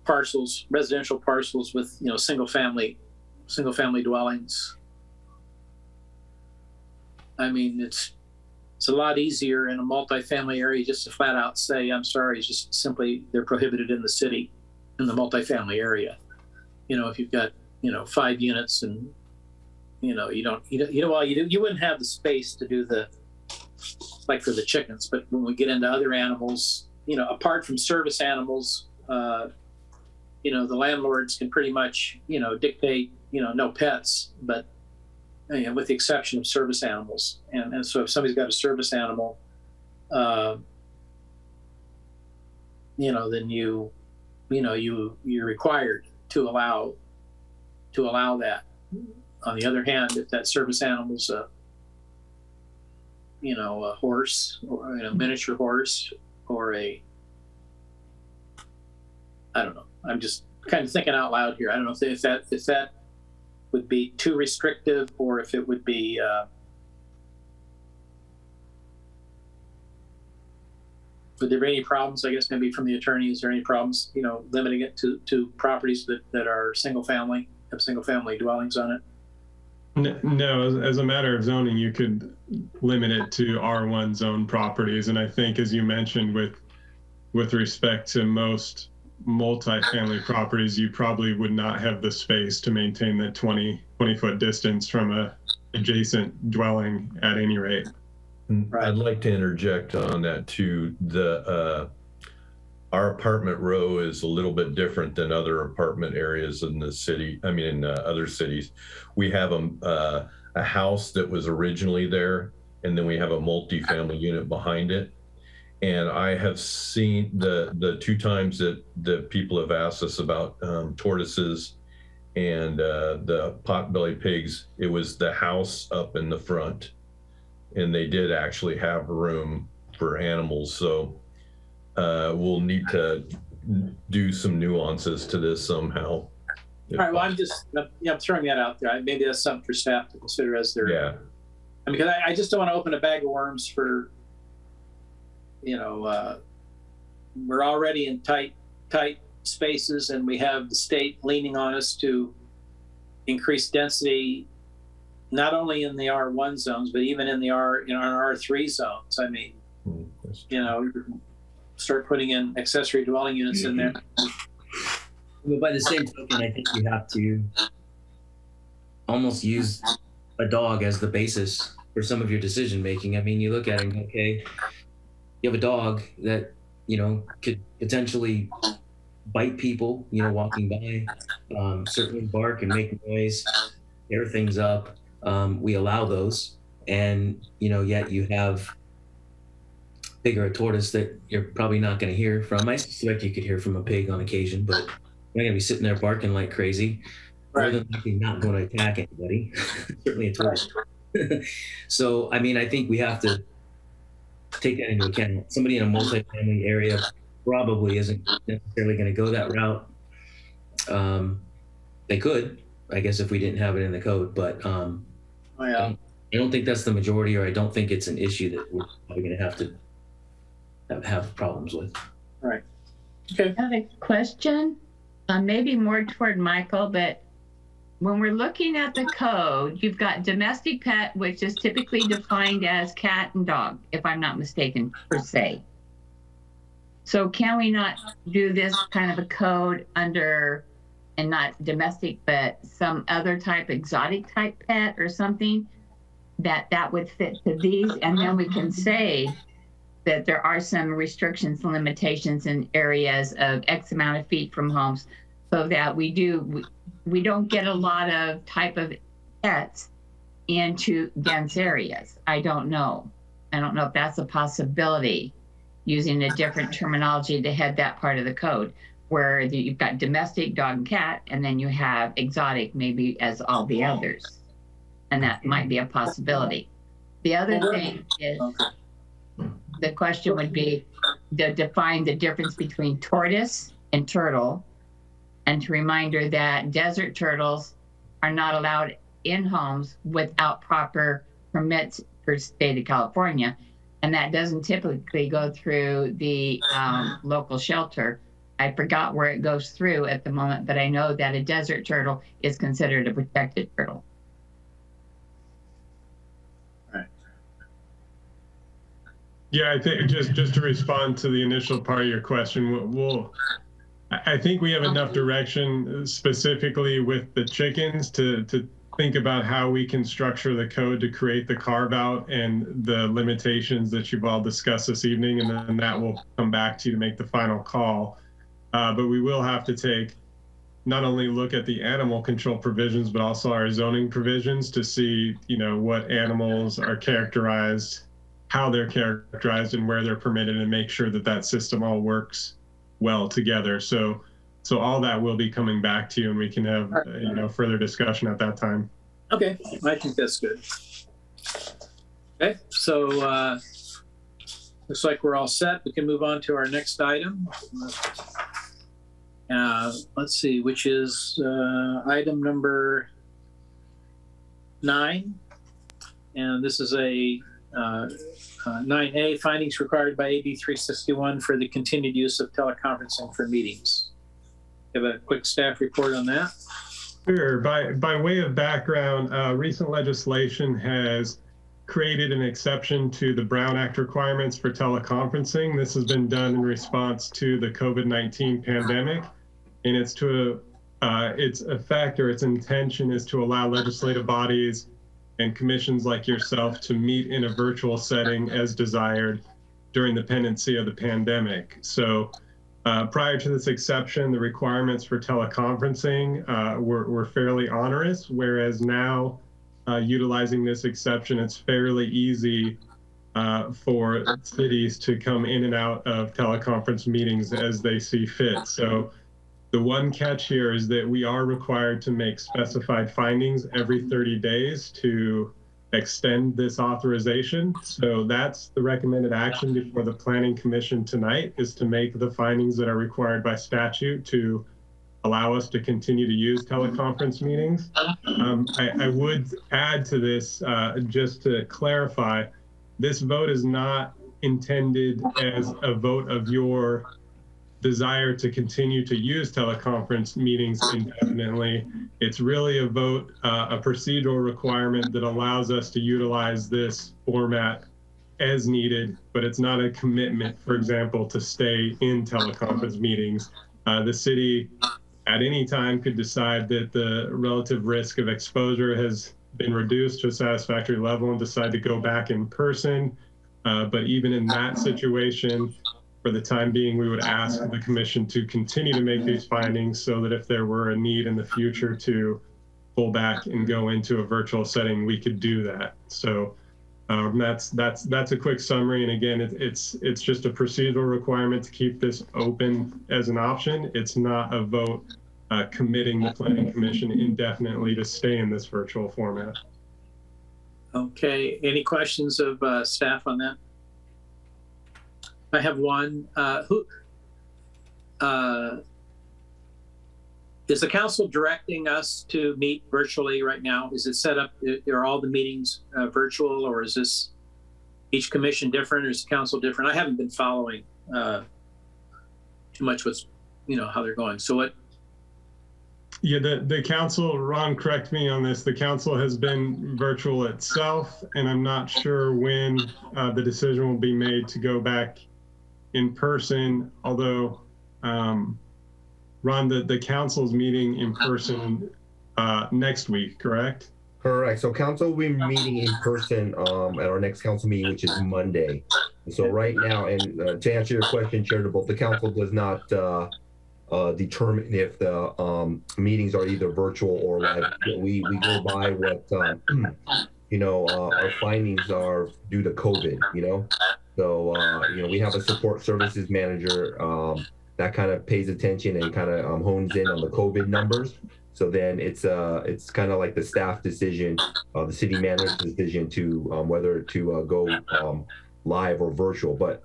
parcels, residential parcels with, single family dwellings. I mean, it's a lot easier in a multifamily area just to flat out say, I'm sorry, it's just simply they're prohibited in the city, in the multifamily area. If you've got, 5 units and, you wouldn't have the space to do like for the chickens. But when we get into other animals, apart from service animals, the landlords can pretty much, dictate, no pets, but with the exception of service animals. And so if somebody's got a service animal, then you're required to allow that. On the other hand, if that service animal's a horse or a miniature horse or I don't know. I'm just kind of thinking out loud here. I don't know if that would be too restrictive, or if it would be would there be any problems? I guess maybe from the attorney, is there any problems, limiting it to properties that are have single family dwellings on it? No, as a matter of zoning, you could limit it to R1 zone properties. And I think, as you mentioned, with respect to most multifamily properties, you probably would not have the space to maintain that 20-foot distance from a adjacent dwelling at any rate. I'd like to interject on that too. Our apartment row is a little bit different than other apartment areas in the city. I mean, in other cities, we have a house that was originally there, and then we have a multifamily unit behind it. And I have seen the two times that people have asked us about tortoises and the potbelly pigs, it was the house up in the front, and they did actually have room for animals. So we'll need to do some nuances to this somehow. All right. Well, I'm throwing that out there. Maybe that's something for staff to consider as they're. Yeah. I mean, because I just don't want to open a bag of worms for. We're already in tight spaces, and we have the state leaning on us to increase density, not only in the R1 zones, but even in our R3 zones. I mean, start putting in accessory dwelling units in there. But by the same token, I think you have to almost use a dog as the basis for some of your decision making. I mean, you look at it and go, okay, you have a dog that, could potentially bite people, walking by, certainly bark and make noise, tear things up. We allow those. And, yet you have bigger a tortoise that you're probably not going to hear from. I suspect you could hear from a pig on occasion, but you're not going to be sitting there barking like crazy. More than likely not going to attack anybody. Certainly a tortoise. So, I mean, I think we have to take that into account. Somebody in a multifamily area probably isn't necessarily going to go that route. They could, I guess, if we didn't have it in the code, but I don't think that's the majority, or I don't think it's an issue that we're probably going to have problems with. All right. Okay. I have a question, maybe more toward Michael, but when we're looking at the code, you've got domestic pet, which is typically defined as cat and dog, if I'm not mistaken, per se. So can we not do this kind of a code under, and not domestic, but some other type, exotic type pet or something that would fit to these? And then we can say that there are some restrictions and limitations in areas of X amount of feet from homes, so that we don't get a lot of type of pets into dense areas. I don't know if that's a possibility, using a different terminology to head that part of the code, where you've got domestic, dog and cat, and then you have exotic maybe as all the others. And that might be a possibility. The other thing is, the question would be to define the difference between tortoise and turtle, and to reminder that desert turtles are not allowed in homes without proper permits for state of California. And that doesn't typically go through the local shelter. I forgot where it goes through at the moment, but I know that a desert turtle is considered a protected turtle. Yeah, I think just to respond to the initial part of your question, I think we have enough direction specifically with the chickens to think about how we can structure the code to create the carve out and the limitations that you've all discussed this evening, and then that will come back to you to make the final call. But we will have to not only look at the animal control provisions, but also our zoning provisions to see, what animals are characterized, how they're characterized, and where they're permitted, and make sure that system all works well together. So all that will be coming back to you, and we can have further discussion at that time. Okay, I think that's good. Okay, so looks like we're all set. We can move on to our next item. Let's see, which is item number 9, and this is a 9A, findings required by AB 361 for the continued use of teleconferencing for meetings. Have a quick staff report on that. Sure. By way of background, recent legislation has created an exception to the Brown Act requirements for teleconferencing. This has been done in response to the COVID-19 pandemic, and its effect or its intention is to allow legislative bodies and commissions like yourself to meet in a virtual setting as desired during the pendency of the pandemic. So prior to this exception, the requirements for teleconferencing were fairly onerous, whereas now utilizing this exception, it's fairly easy for cities to come in and out of teleconference meetings as they see fit. So the one catch here is that we are required to make specified findings every 30 days to extend this authorization. So that's the recommended action before the Planning Commission tonight, is to make the findings that are required by statute to allow us to continue to use teleconference meetings. I would add to this, just to clarify, this vote is not intended as a vote of your desire to continue to use teleconference meetings indefinitely. It's really a vote, a procedural requirement that allows us to utilize this format as needed, but it's not a commitment, for example, to stay in teleconference meetings. The city at any time could decide that the relative risk of exposure has been reduced to a satisfactory level and decide to go back in person. But even in that situation, for the time being, we would ask the commission to continue to make these findings so that if there were a need in the future to pull back and go into a virtual setting, we could do that. So that's a quick summary. And again, it's just a procedural requirement to keep this open as an option. It's not a vote committing the Planning Commission indefinitely to stay in this virtual format. Okay, any questions of staff on that? I have one. Is the council directing us to meet virtually right now? Is it set up, are all the meetings virtual, or is this each commission different, or is the council different? I haven't been following too much what's, how they're going. So what? Yeah, the council, Ron, correct me on this, the council has been virtual itself, and I'm not sure when the decision will be made to go back in person, although, Ron, the council's meeting in person next week, correct? Correct. So council will be meeting in person at our next council meeting, which is Monday. So right now, and to answer your question, Charitable, the council does not determine if the meetings are either virtual or live. We go by what our findings are due to COVID. So we have a support services manager that kind of pays attention and kind of hones in on the COVID numbers. So then it's kind of like the staff decision, the city manager's decision to whether to go live or virtual. But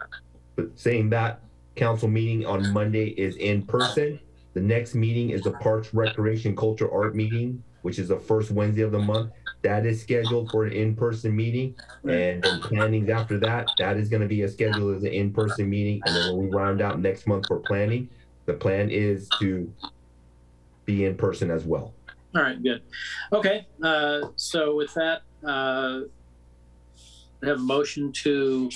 saying that, council meeting on Monday is in person. The next meeting is the Parks, Recreation, Culture, Art meeting, which is the first Wednesday of the month. That is scheduled for an in-person meeting. And then plannings after that, that is going to be scheduled as an in-person meeting. And then when we round out next month for planning, the plan is to be in person as well. All right, good. Okay, so with that, I have a motion to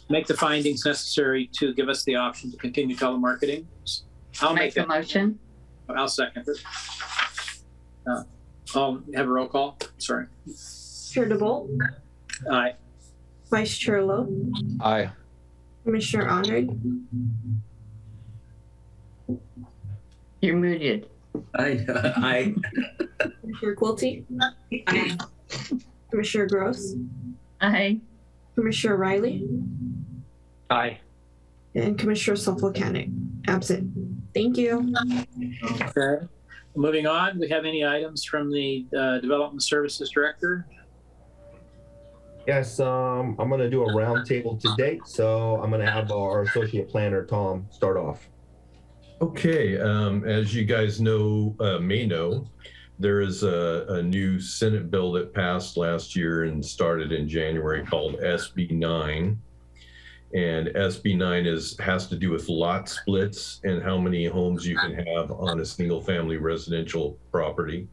make the findings necessary to give us the option to continue telemarketing. I'll make a motion. I'll second it. I'll have a roll call. Sorry. Chair DeBolt, Aye. Vice Chair Lowe, Aye. Commissioner Andre, You're muted. I Commissioner Quilty, Commissioner Gross, Aye. Commissioner Riley, Aye. and Commissioner Sulfalcanic, absent. Thank you. Okay. Moving on, we have any items from the Development Services Director? Yes, I'm going to do a roundtable today. So I'm going to have our associate planner, Tom, start off. Okay, as you guys may know, there is a new Senate bill that passed last year and started in January called SB 9. And SB 9 has to do with lot splits and how many homes you can have on a single family residential property.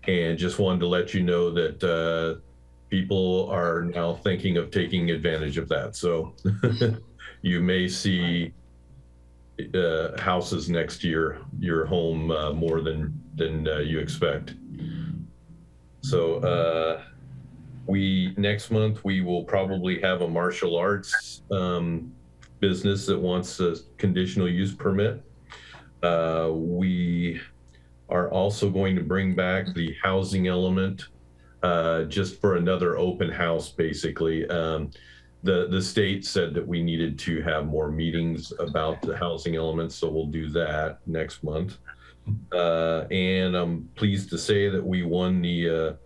And just wanted to let you know that people are now thinking of taking advantage of that. So you may see houses next to your home more than you expect. So next month we will probably have a martial arts business that wants a conditional use permit. We are also going to bring back the housing element just for another open house, basically. The state said that we needed to have more meetings about the housing elements, so we'll do that next month. And I'm pleased to say that we won the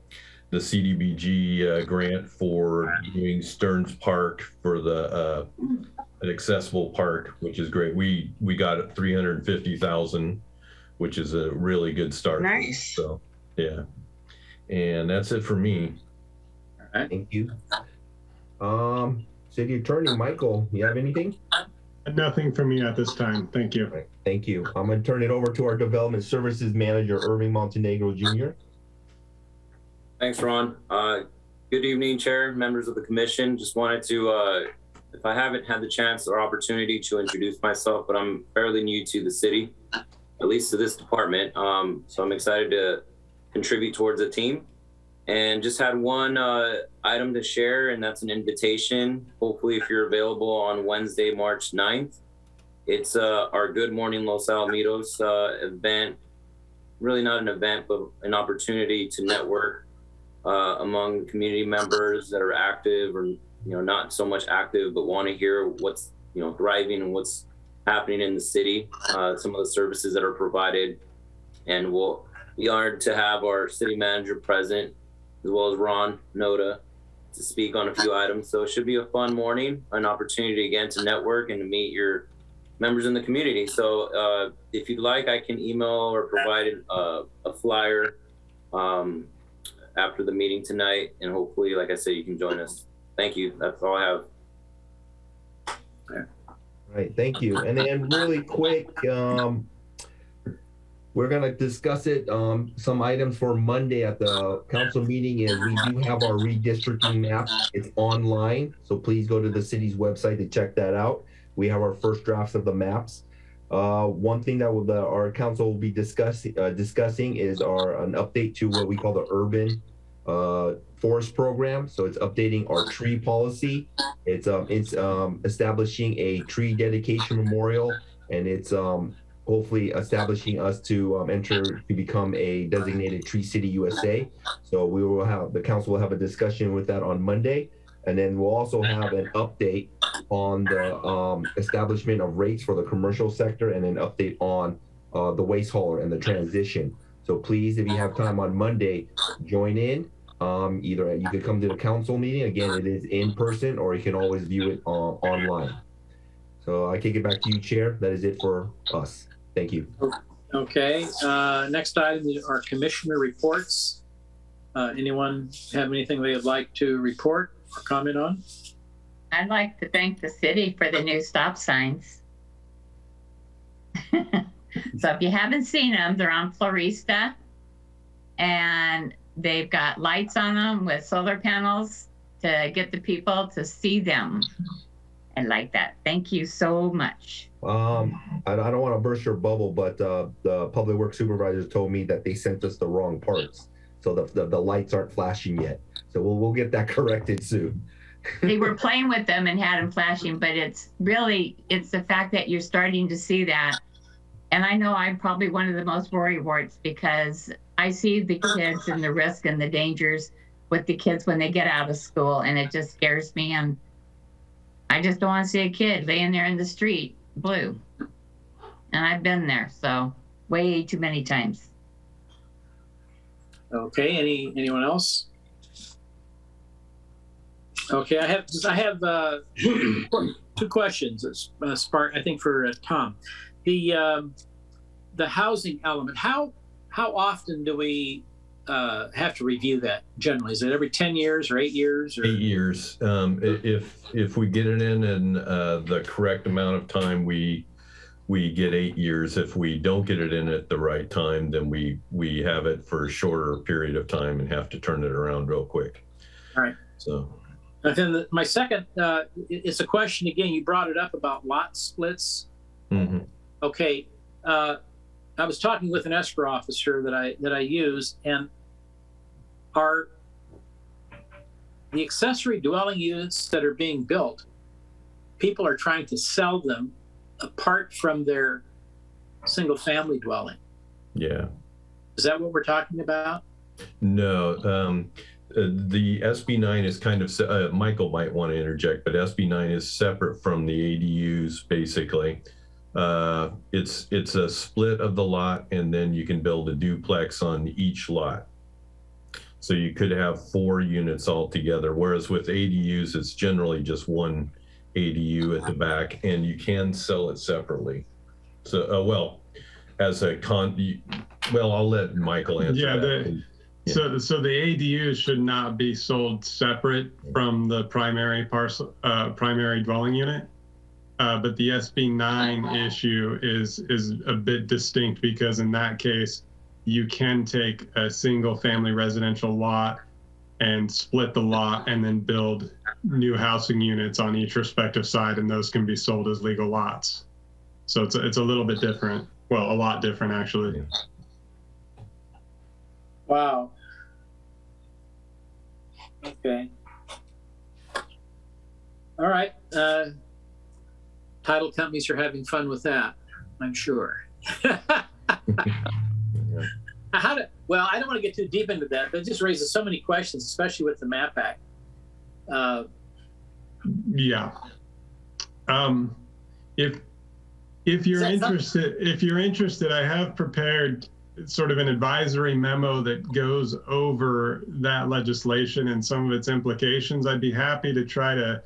CDBG grant for doing Stearns Park for the an accessible park, which is great. We got 350,000, which is a really good start. Nice. So yeah, and that's it for me. All right. Thank you. City Attorney Michael, you have anything? Nothing for me at this time. Thank you. All right, thank you. I'm going to turn it over to our Development Services Manager, Irving Montenegro Jr. Thanks, Ron. Good evening, Chair, members of the Commission. Just wanted to, if I haven't had the chance or opportunity to introduce myself, but I'm fairly new to the city, at least to this department. So I'm excited to contribute towards the team. And just had one item to share, and that's an invitation. Hopefully, if you're available on Wednesday, March 9th, it's our Good Morning Los Alamitos event. Really not an event, but an opportunity to network among community members that are active or not so much active, but want to hear what's thriving and what's happening in the city, some of the services that are provided. And we'll be honored to have our city manager present, as well as Ron Noda, to speak on a few items. So it should be a fun morning, an opportunity again to network and to meet your members in the community. So if you'd like, I can email or provide a flyer after the meeting tonight, and hopefully, like I said, you can join us. Thank you. That's all I have. All right, thank you. And then really quick, we're going to discuss it. Some items for Monday at the council meeting is we do have our redistricting map. It's online, so please go to the city's website to check that out. We have our first drafts of the maps. One thing that our council will be discussing is an update to what we call the urban forest program. So it's updating our tree policy. It's establishing a tree dedication memorial, and it's hopefully establishing us to become a designated Tree City USA. So the council will have a discussion with that on Monday. And then we'll also have an update on the establishment of rates for the commercial sector, and an update on the waste hauler and the transition. So please, if you have time on Monday, join in. Either you could come to the council meeting. Again, it is in person, or you can always view it online. So I kick it back to you, Chair. That is it for us. Thank you. Okay. Next item are commissioner reports. Anyone have anything they would like to report or comment on? I'd like to thank the city for the new stop signs. So if you haven't seen them, they're on Florista, and they've got lights on them with solar panels to get the people to see them. I like that. Thank you so much. I don't want to burst your bubble, but the public works supervisors told me that they sent us the wrong parts, so the lights aren't flashing yet. So we'll get that corrected soon. They were playing with them and had them flashing, but it's the fact that you're starting to see that. And I know I'm probably one of the most worrywarts, because I see the kids and the risk and the dangers with the kids when they get out of school, and it just scares me. And I just don't want to see a kid laying there in the street, blue. And I've been there, so way too many times. Okay. Anyone else? Okay. I have two questions. Spark, I think, for Tom. The housing element. How often do we have to review that generally? Is it every 10 years or 8 years? Or? 8 years. If we get it in the correct amount of time, we get 8 years. If we don't get it in at the right time, then we have it for a shorter period of time and have to turn it around real quick. All right. So. And then my second, it's a question again. You brought it up about lot splits. Mm-hmm. Okay. I was talking with an escrow officer that I use, and are the accessory dwelling units that are being built, people are trying to sell them apart from their single family dwelling. Yeah. Is that what we're talking about? No. the SB9 is kind of, Michael might want to interject, but SB9 is separate from the ADUs, basically. It's a split of the lot, and then you can build a duplex on each lot. So you could have 4 units all together, whereas with ADUs, it's generally just one ADU at the back, and you can sell it separately. So, well, as a well, I'll let Michael answer that. So the ADUs should not be sold separate from the primary parcel, primary dwelling unit. But the SB9 issue is a bit distinct, because in that case, you can take a single family residential lot and split the lot and then build new housing units on each respective side, and those can be sold as legal lots. So it's a little bit different. Well, a lot different, actually. Wow. Okay. All right. Title companies are having fun with that, I'm sure. Well, I don't want to get too deep into that, but it just raises so many questions, especially with the MAP Act. Yeah. If you're interested, I have prepared sort of an advisory memo that goes over that legislation and some of its implications. I'd be happy to try to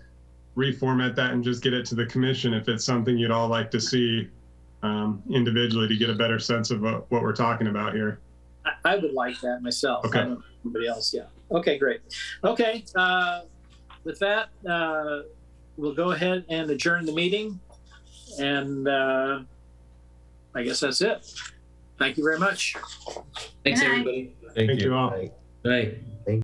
reformat that and just get it to the commission if it's something you'd all like to see individually to get a better sense of what we're talking about here. I would like that myself. Okay. I don't know anybody else, yeah. Okay, great. Okay, with that, we'll go ahead and adjourn the meeting. And I guess that's it. Thank you very much. Thanks, Good night. everybody. Thank you. all. Bye.